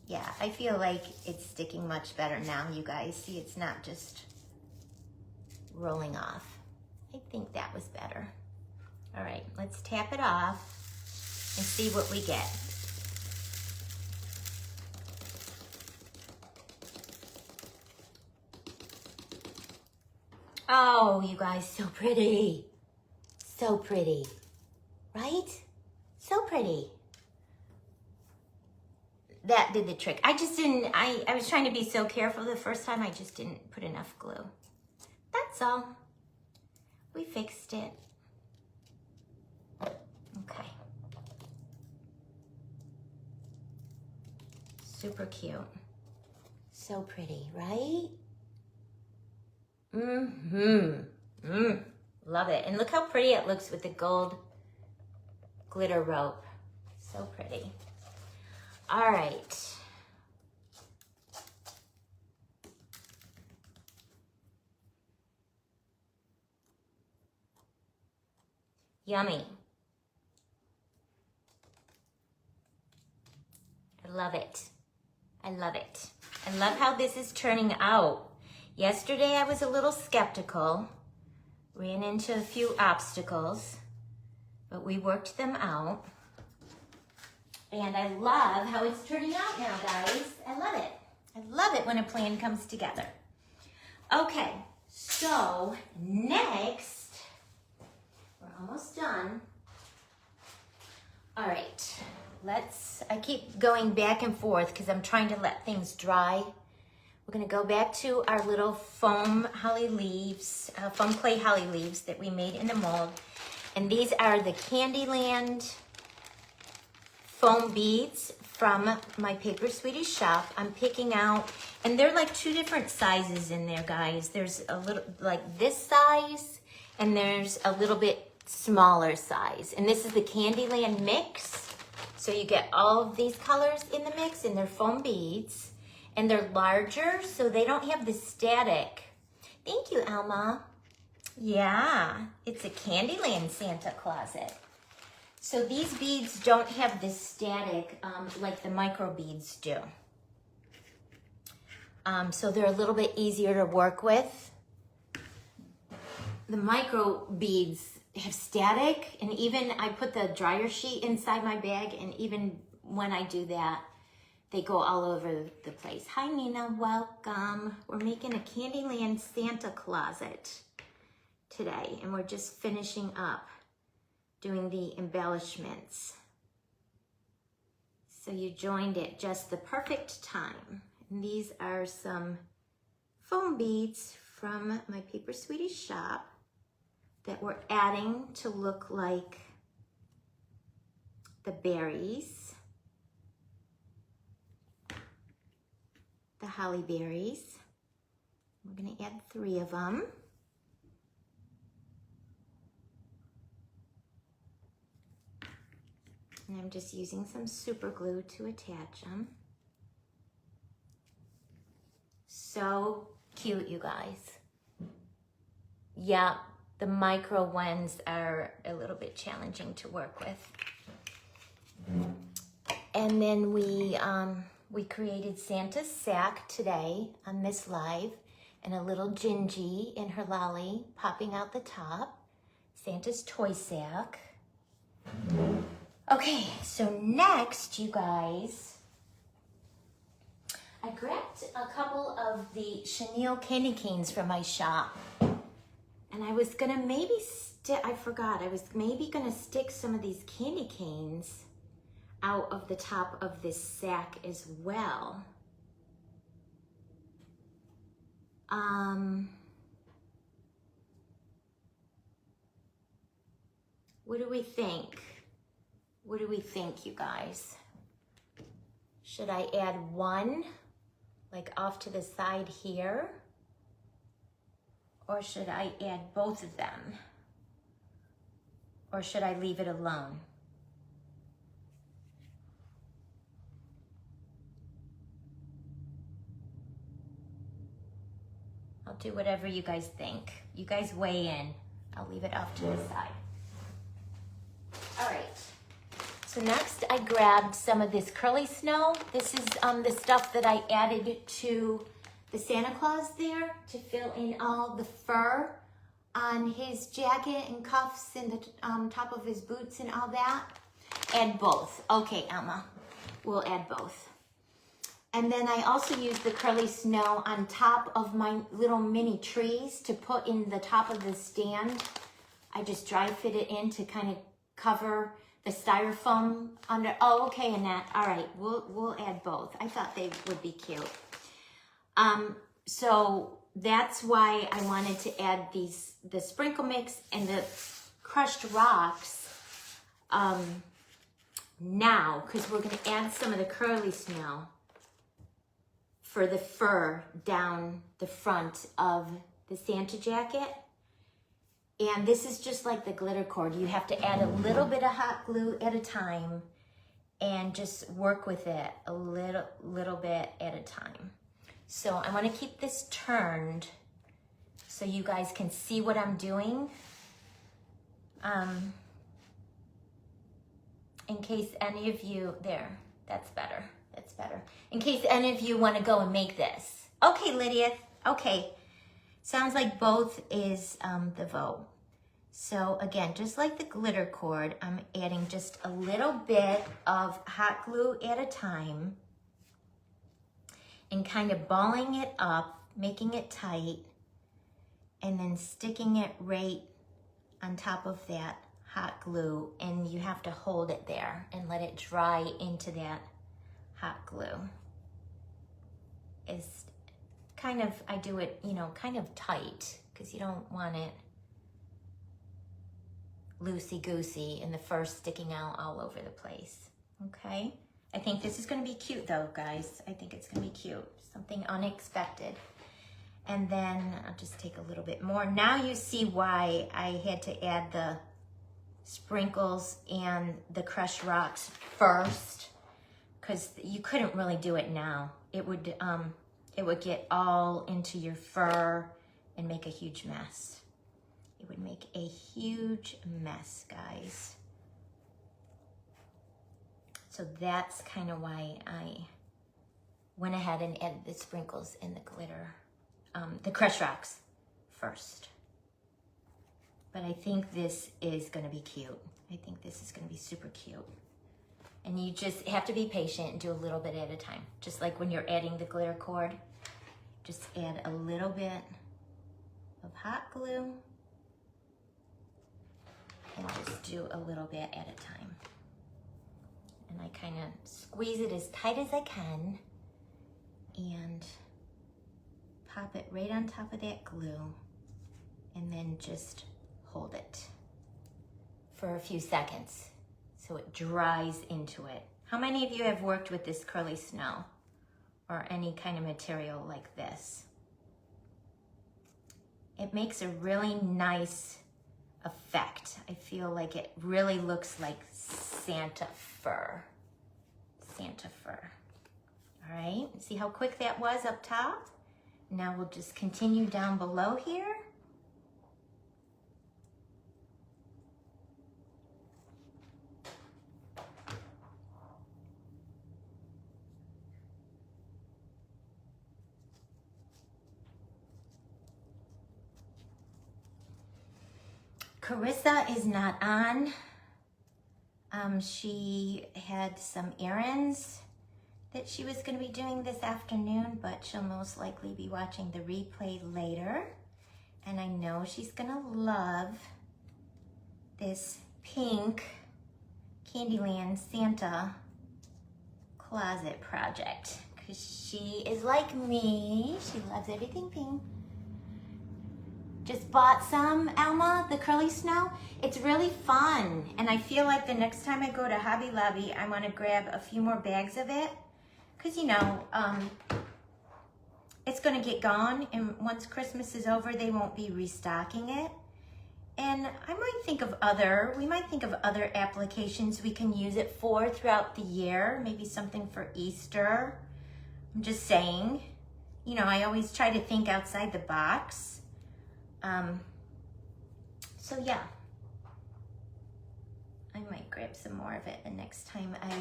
Yeah, I feel like it's sticking much better now, you guys. See, it's not just rolling off. I think that was better. All right, let's tap it off and see what we get. Oh, you guys, so pretty. So pretty, right? So pretty. That did the trick. I just didn't, I was trying to be so careful the first time, I just didn't put enough glue. That's all. We fixed it. Okay. Super cute. So pretty, right? Love it. And look how pretty it looks with the gold glitter rope. So pretty. All right. Yummy. I love it. I love it. I love how this is turning out. Yesterday I was a little skeptical, ran into a few obstacles, but we worked them out. And I love how it's turning out now, guys. I love it. I love it when a plan comes together. Okay, so next, we're almost done. All right, I keep going back and forth because I'm trying to let things dry. We're gonna go back to our little foam holly leaves, foam clay holly leaves that we made in the mold. And these are the Candyland foam beads from my Paper Sweeties shop. I'm picking out, and they're like 2 different sizes in there, guys. There's a little, like this size, and there's a little bit smaller size. And this is the Candyland mix. So you get all of these colors in the mix, and they're foam beads. And they're larger, so they don't have the static. Thank you, Alma. Yeah, it's a Candyland Santa closet. So these beads don't have the static like the micro beads do. So they're a little bit easier to work with. The micro beads have static, and even I put the dryer sheet inside my bag, and even when I do that, they go all over the place. Hi, Nina, welcome. We're making a Candyland Santa closet today, and we're just finishing up doing the embellishments. So you joined at just the perfect time. And these are some foam beads from my Paper Sweeties shop that we're adding to look like the berries, the holly berries. We're gonna add 3 of them. And I'm just using some super glue to attach them. So cute, you guys. Yeah, the micro ones are a little bit challenging to work with. And then we created Santa's sack today on this live, and a little Gingy in her lolly popping out the top. Santa's toy sack. Okay, so next, you guys, I grabbed a couple of the chenille candy canes from my shop, and I was gonna maybe I was maybe gonna stick some of these candy canes out of the top of this sack as well. What do we think? What do we think, you guys? Should I add one, like off to the side here? Or should I add both of them? Or should I leave it alone? I'll do whatever you guys think. You guys weigh in. I'll leave it off to the side. All right. So next I grabbed some of this curly snow. This is the stuff that I added to the Santa Claus there to fill in all the fur on his jacket and cuffs and the top of his boots and all that. Add both. Okay, Alma, we'll add both. And then I also used the curly snow on top of my little mini trees to put in the top of the stand. I just dry fit it in to kind of cover the styrofoam under. Oh, okay, Annette. All right, we'll add both. I thought they would be cute. So that's why I wanted to add the sprinkle mix and the crushed rocks now, because we're going to add some of the curly snow for the fur down the front of the Santa jacket. And this is just like the glitter cord. You have to add a little bit of hot glue at a time and just work with it a little bit at a time. So I want to keep this turned so you guys can see what I'm doing. In case any of you, that's better. That's better. In case any of you want to go and make this. Okay, Lydia. Okay. Sounds like both is the vote. So again, just like the glitter cord, I'm adding just a little bit of hot glue at a time and kind of balling it up, making it tight, and then sticking it right on top of that hot glue. And you have to hold it there and let it dry into that hot glue. It's kind of, I do it, kind of tight because you don't want it loosey-goosey and the fur sticking out all over the place, okay? I think this is gonna be cute though, guys. I think it's gonna be cute, something unexpected. And then I'll just take a little bit more. Now you see why I had to add the sprinkles and the crushed rocks first, because you couldn't really do it now. It would get all into your fur and make a huge mess. It would make a huge mess, guys. So that's kind of why I went ahead and added the sprinkles and the glitter, the crushed rocks first. But I think this is gonna be cute. I think this is gonna be super cute. And you just have to be patient and do a little bit at a time. Just like when you're adding the glitter cord, just add a little bit of hot glue and just do a little bit at a time. And I kind of squeeze it as tight as I can and pop it right on top of that glue and then just hold it for a few seconds so it dries into it. How many of you have worked with this curly snow or any kind of material like this? It makes a really nice effect. I feel like it really looks like Santa fur. Santa fur. All right, see how quick that was up top? Now we'll just continue down below here. Carissa is not on. She had some errands that she was going to be doing this afternoon, but she'll most likely be watching the replay later. And I know she's going to love this pink Candyland Santa closet project because she is like me. She loves everything pink. Just bought some, Alma, the curly snow. It's really fun. And I feel like the next time I go to Hobby Lobby, I want to grab a few more bags of it. Because, you know, it's going to get gone. And once Christmas is over, they won't be restocking it. And I might think of we might think of other applications we can use it for throughout the year. Maybe something for Easter. I'm just saying. You know, I always try to think outside the box. So yeah, I might grab some more of it the next time I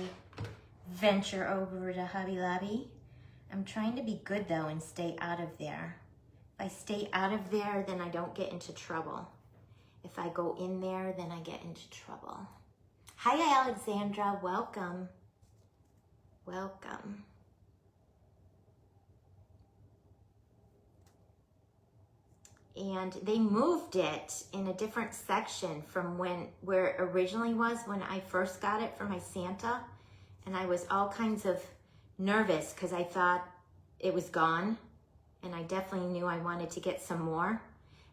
venture over to Hobby Lobby. I'm trying to be good though and stay out of there. If I stay out of there, then I don't get into trouble. If I go in there, then I get into trouble. Hi, Alexandra, welcome. Welcome. And they moved it in a different section from where it originally was when I first got it for my Santa. And I was all kinds of nervous because I thought it was gone. And I definitely knew I wanted to get some more.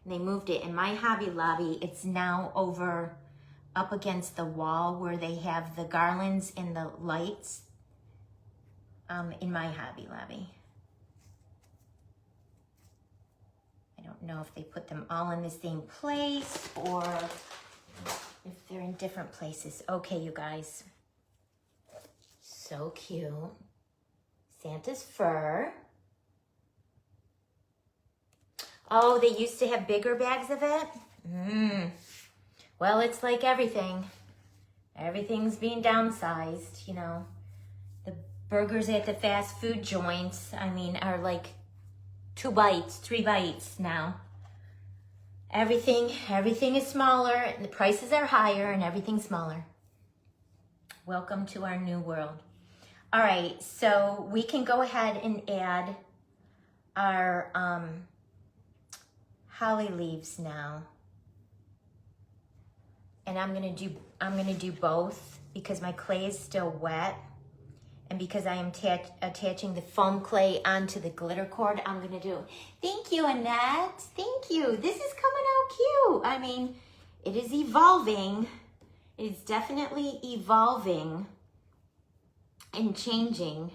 And they moved it in my Hobby Lobby. It's now over up against the wall where they have the garlands and the lights in my Hobby Lobby. I don't know if they put them all in the same place or if they're in different places. Okay, you guys. So cute. Santa's fur. Oh, they used to have bigger bags of it? Well, it's like everything. Everything's being downsized, you know. The burgers at the fast food joints, I mean, are like 2 bites, 3 bites now. Everything is smaller, and the prices are higher, and everything's smaller. Welcome to our new world. All right, so we can go ahead and add our holly leaves now. And I'm gonna do both because my clay is still wet. And because I am attaching the foam clay onto the glitter cord, I'm gonna do. Thank you, Annette. Thank you. This is coming out cute. I mean, it is evolving. It is definitely evolving. and changing,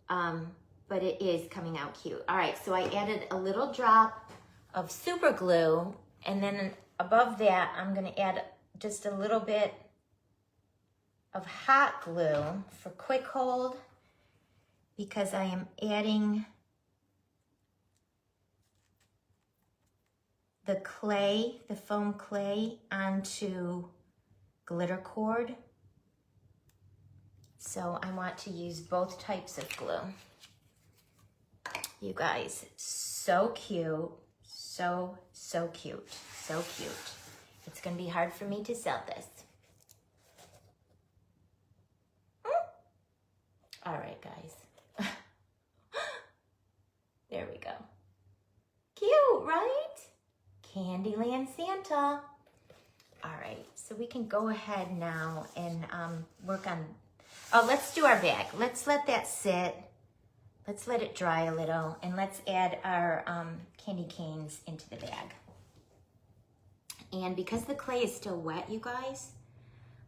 but it is coming out cute. All right, so I added a little drop of super glue, and then above that, I'm gonna add just a little bit of hot glue for quick hold, because I am adding the clay, the foam clay, onto glitter cord. So I want to use both types of glue. You guys, so cute, so cute, so cute. It's gonna be hard for me to sell this. All right, guys. There we go. Cute, right? Candyland Santa. All right, so we can go ahead now and work on, oh, let's do our bag. Let's let that sit. Let's let it dry a little, and let's add our candy canes into the bag. And because the clay is still wet, you guys,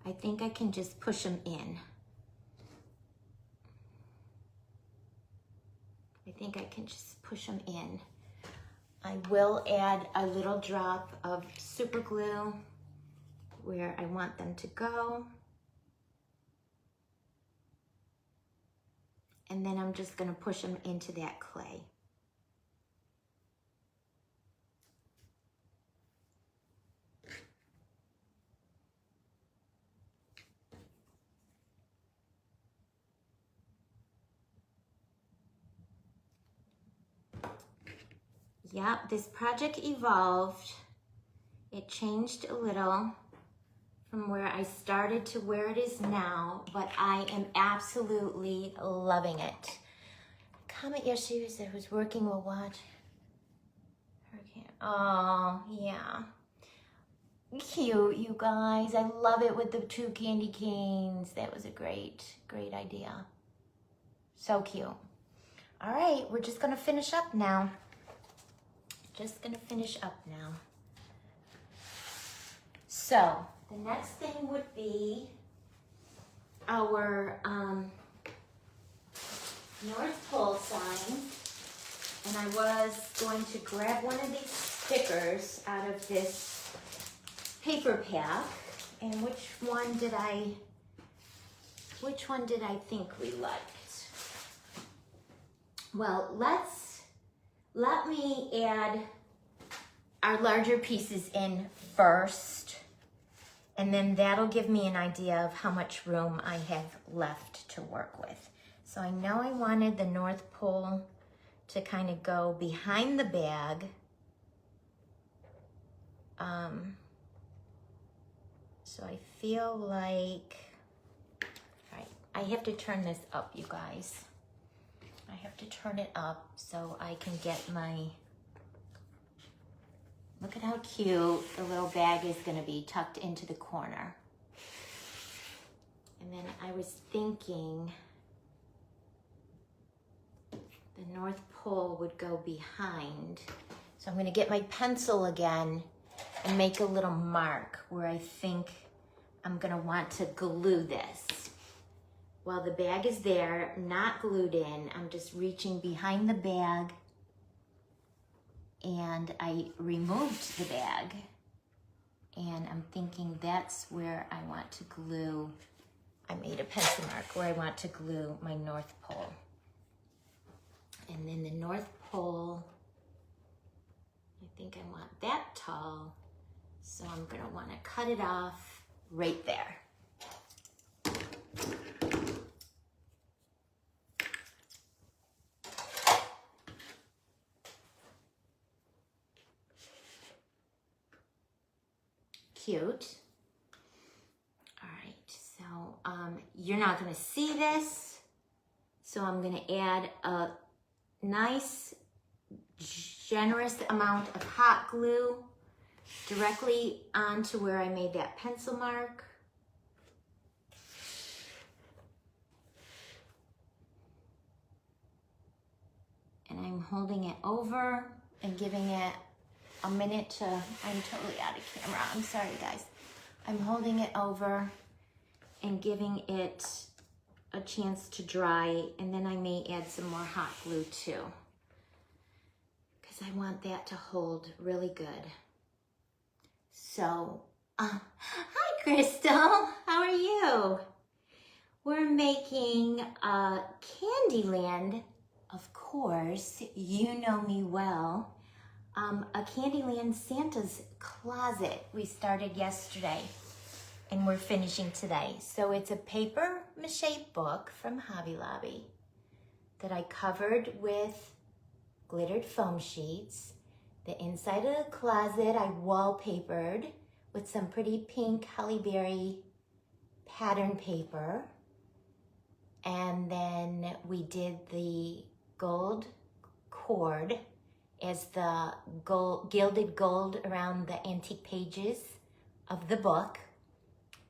I think I can just push them in. I think I can just push them in. I will add a little drop of super glue where I want them to go. And then I'm just gonna push them into that clay. Yep, this project evolved. It changed a little from where I started to where it is now, but I am absolutely loving it. Comment yesterday said who's working will watch. Hurricane. Oh, yeah. Cute, you guys. I love it with the 2 candy canes. That was a great idea. So cute. All right, we're just gonna finish up now. Just gonna finish up now. So the next thing would be our North Pole sign. And I was going to grab one of these stickers out of this paper pack. And which one did I think we liked? Well, let me add our larger pieces in first, and then that'll give me an idea of how much room I have left to work with. So I know I wanted the North Pole to kind of go behind the bag. So I feel like, all right, I have to turn this up, you guys. I have to turn it up so I can get my, look at how cute the little bag is gonna be tucked into the corner. And then I was thinking the North Pole would go behind. So I'm gonna get my pencil again and make a little mark where I think I'm gonna want to glue this. While the bag is there, not glued in, I'm just reaching behind the bag, and I removed the bag, and I'm thinking that's where I want to glue. I made a pencil mark where I want to glue my North Pole. And then the North Pole, I think I want that tall, so I'm gonna wanna cut it off right there. Cute. All right, so you're not gonna see this, so I'm gonna add a nice, generous amount of hot glue directly onto where I made that pencil mark. And I'm holding it over and giving it a minute to, I'm totally out of camera, I'm sorry guys. I'm holding it over and giving it a chance to dry, and then I may add some more hot glue too, because I want that to hold really good. So, hi Crystal, how are you? We're making Candyland, of course, you know me well, a Candyland Santa's closet we started yesterday. And we're finishing today. So it's a paper mache book from Hobby Lobby that I covered with glittered foam sheets. The inside of the closet I wallpapered with some pretty pink Holly Berry pattern paper. And then we did the gold cord as the gilded gold around the antique pages of the book.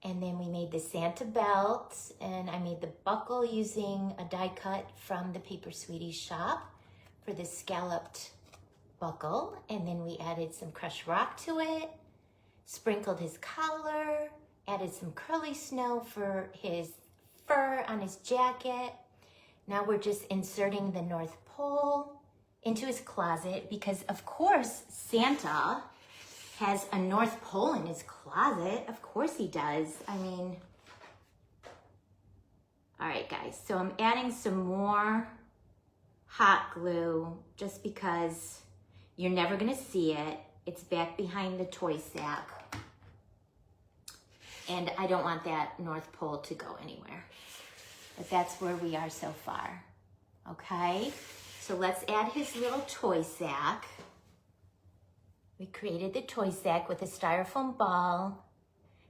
And then we made the Santa belt, and I made the buckle using a die cut from the Paper Sweeties shop for the scalloped buckle. And then we added some crushed rock to it, sprinkled his collar, added some curly snow for his fur on his jacket. Now we're just inserting the North Pole into his closet because, of course, Santa has a North Pole in his closet. Of course he does. I mean, all right, guys. So I'm adding some more hot glue just because you're never gonna see it. It's back behind the toy sack. And I don't want that North Pole to go anywhere. But that's where we are so far, okay? So let's add his little toy sack. We created the toy sack with a styrofoam ball,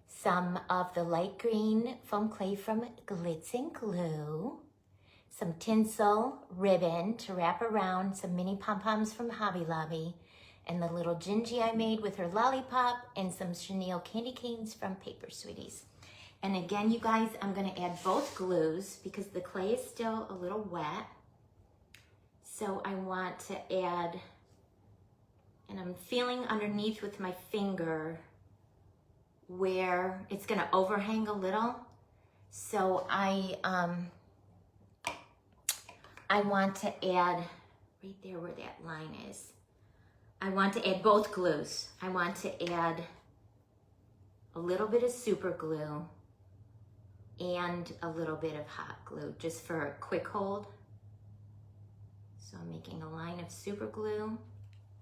some of the light green foam clay from Glitz and Glue, some tinsel ribbon to wrap around, some mini pom-poms from Hobby Lobby, and the little Gingy I made with her lollipop, and some chenille candy canes from Paper Sweeties. And again, you guys, I'm gonna add both glues because the clay is still a little wet. So I want to add, and I'm feeling underneath with my finger where it's gonna overhang a little. So I want to add, right there where that line is, I want to add both glues. I want to add a little bit of super glue and a little bit of hot glue just for a quick hold. So I'm making a line of super glue.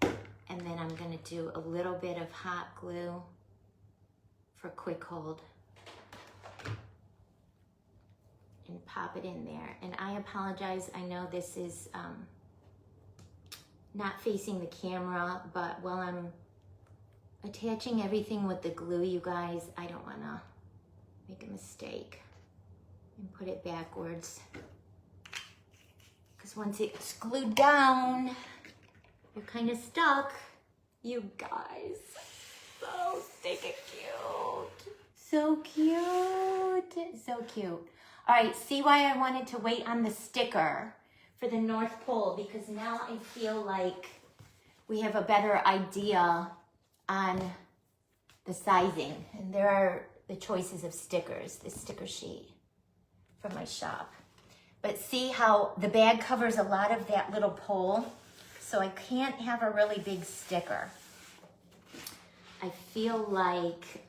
And then I'm gonna do a little bit of hot glue for quick hold. And pop it in there. And I apologize, I know this is not facing the camera, but while I'm attaching everything with the glue, you guys, I don't wanna make a mistake and put it backwards. Because once it's glued down, you're kind of stuck, you guys. So stinking cute. So cute. So cute. All right, see why I wanted to wait on the sticker for the North Pole? Because now I feel like we have a better idea on the sizing. And there are the choices of stickers, the sticker sheet from my shop. But see how the bag covers a lot of that little pole? So I can't have a really big sticker. I feel like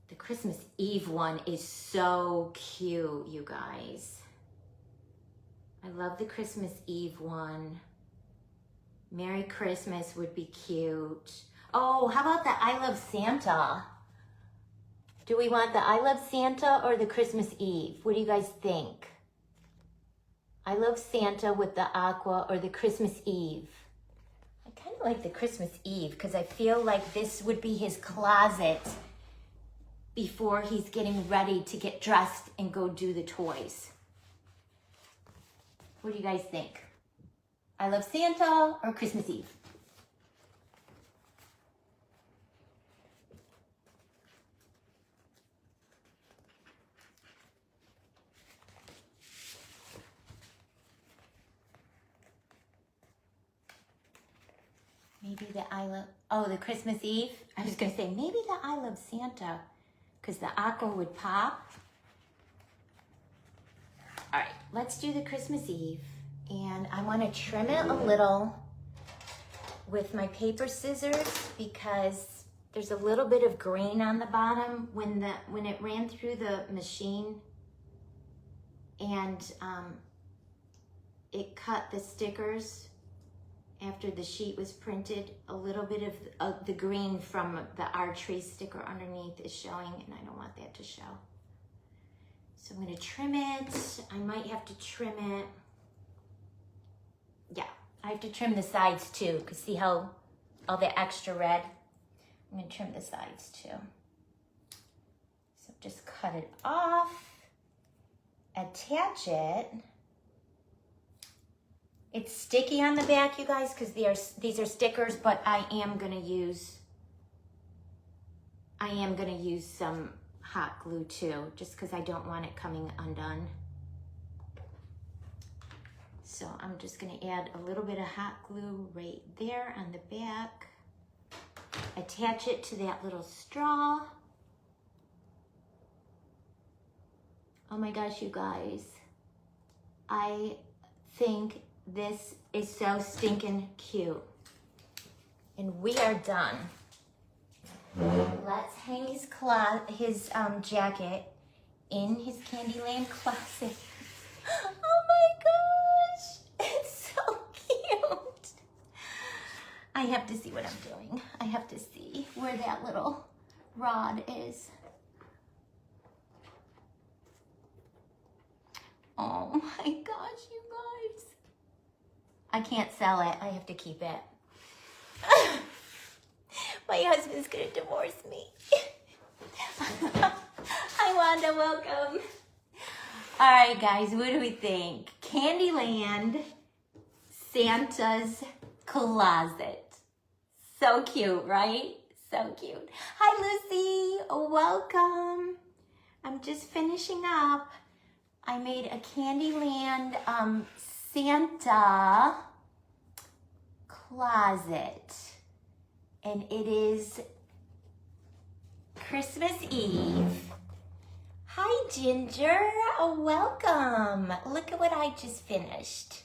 the Christmas Eve one is so cute, you guys. I love the Christmas Eve one. Merry Christmas would be cute. Oh, how about the I Love Santa? Do we want the I Love Santa or the Christmas Eve? What do you guys think? I Love Santa with the aqua or the Christmas Eve? I kind of like the Christmas Eve because I feel like this would be his closet before he's getting ready to get dressed and go do the toys. What do you guys think? I Love Santa or Christmas Eve? Maybe the I Love, oh, the Christmas Eve? I was gonna say, maybe the I Love Santa, because the aqua would pop. All right, let's do the Christmas Eve. And I want to trim it a little with my paper scissors because there's a little bit of green on the bottom when it ran through the machine, and it cut the stickers after the sheet was printed. A little bit of the green from the archery sticker underneath is showing, and I don't want that to show. So I'm going to trim it. I might have to trim it. Yeah, I have to trim the sides too, because see how all the extra red? I'm going to trim the sides too. So just cut it off, attach it. It's sticky on the back, you guys, because these are stickers, but I am going to use some hot glue too, just because I don't want it coming undone. So I'm just going to add a little bit of hot glue right there on the back. Attach it to that little straw. Oh my gosh, you guys. I think this is so stinking cute. And we are done. Let's hang his jacket in his Candyland closet. Oh my gosh, it's so cute. I have to see what I'm doing. I have to see where that little rod is. Oh my gosh, you guys. I can't sell it. I have to keep it. My husband's gonna divorce me. Hi, Wanda, welcome. All right, guys, what do we think? Candyland, Santa's closet. So cute, right? So cute. Hi, Lucy, welcome. I'm just finishing up. I made a Candyland Santa closet. And it is Christmas Eve. Hi, Ginger. Welcome. Look at what I just finished.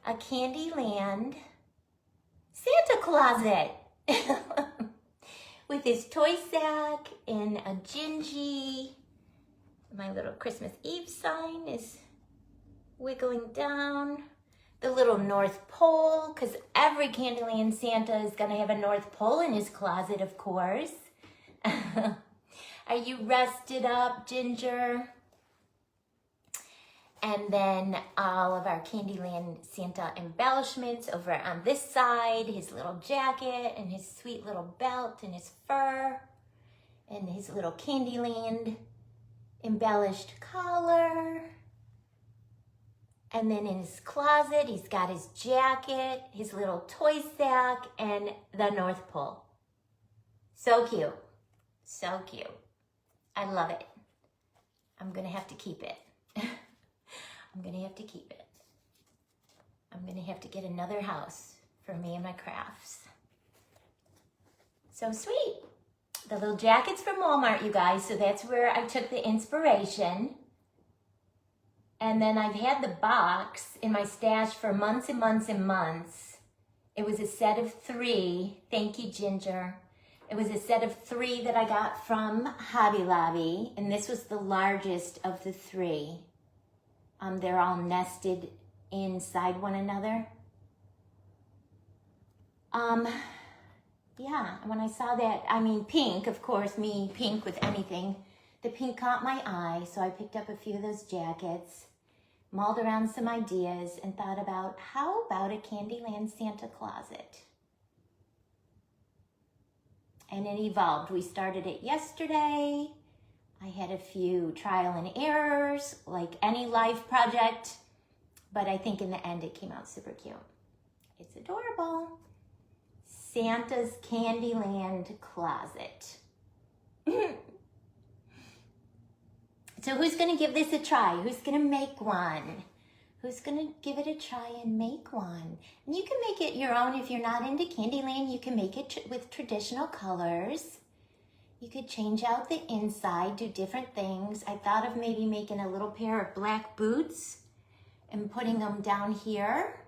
A Candyland Santa closet. With his toy sack and a Gingy. My little Christmas Eve sign is wiggling down. The little North Pole, because every Candyland Santa is going to have a North Pole in his closet, of course. Are you rested up, Ginger? And then all of our Candyland Santa embellishments over on this side, his little jacket and his sweet little belt and his fur and his little Candyland embellished collar. And then in his closet, he's got his jacket, his little toy sack, and the North Pole. So cute. So cute. I love it. I'm going to have to keep it. I'm going to have to keep it. I'm going to have to get another house for me and my crafts. So sweet. The little jacket's from Walmart, you guys, so that's where I took the inspiration. And then I've had the box in my stash for months and months and months. It was a set of 3. Thank you, Ginger. It was a set of 3 that I got from Hobby Lobby. And this was the largest of the 3. They're all nested inside one another. Yeah, when I saw that, I mean, pink, of course, me, pink with anything. The pink caught my eye, so I picked up a few of those jackets. Mulled around some ideas and thought about, how about a Candyland Santa closet? And it evolved. We started it yesterday. I had a few trial and errors, like any life project, but I think in the end it came out super cute. It's adorable. Santa's Candyland closet. So who's going to give this a try? Who's going to make one? Who's going to give it a try and make one? And you can make it your own. If you're not into Candyland, you can make it with traditional colors. You could change out the inside, do different things. I thought of maybe making a little pair of black boots and putting them down here,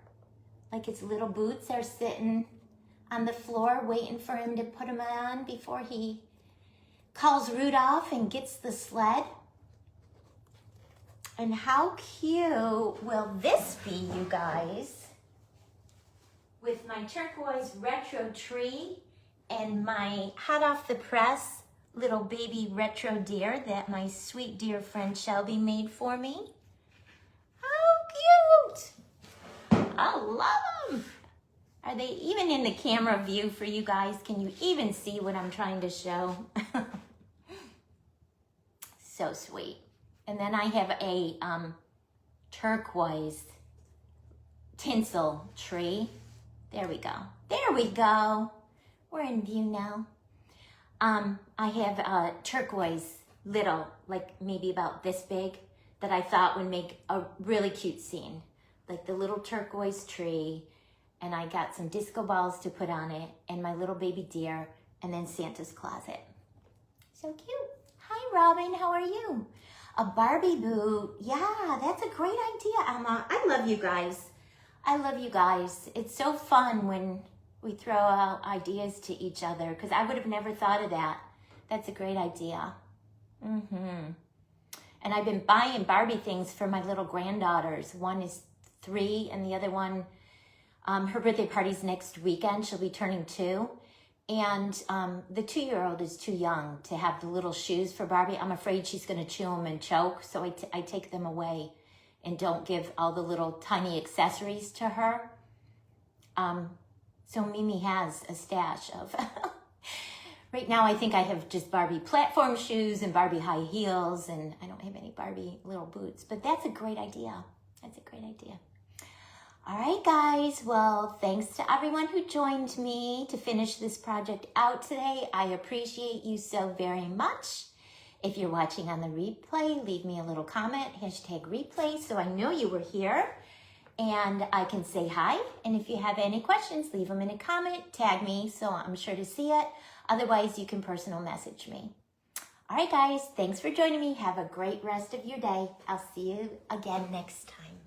like his little boots are sitting on the floor waiting for him to put them on before he calls Rudolph and gets the sled. And how cute will this be, you guys? With my turquoise retro tree and my hot off the press little baby retro deer that my sweet dear friend Shelby made for me. How cute! I love them. Are they even in the camera view for you guys? Can you even see what I'm trying to show? So sweet. And then I have a turquoise tinsel tree. There we go. There we go. We're in view now. I have a turquoise little, like maybe about this big, that I thought would make a really cute scene. Like the little turquoise tree, and I got some disco balls to put on it, and my little baby deer, and then Santa's closet. So cute. Hi, Robin, how are you? A Barbie boot. Yeah, that's a great idea, Emma. I love you guys. I love you guys. It's so fun when we throw out ideas to each other, because I would have never thought of that. That's a great idea. And I've been buying Barbie things for my little granddaughters. One is 3 and the other one, her birthday party's next weekend. She'll be turning 2. And the 2-year-old is too young to have the little shoes for Barbie. I'm afraid she's going to chew them and choke, so I take them away and don't give all the little tiny accessories to her. So Mimi has a stash of... Right now I think I have just Barbie platform shoes and Barbie high heels, and I don't have any Barbie little boots. But that's a great idea. That's a great idea. All right, guys. Well, thanks to everyone who joined me to finish this project out today. I appreciate you so very much. If you're watching on the replay, leave me a little comment, #replay, so I know you were here and I can say hi. And if you have any questions, leave them in a comment, tag me so I'm sure to see it. Otherwise, you can personal message me. All right, guys. Thanks for joining me. Have a great rest of your day. I'll see you again next time.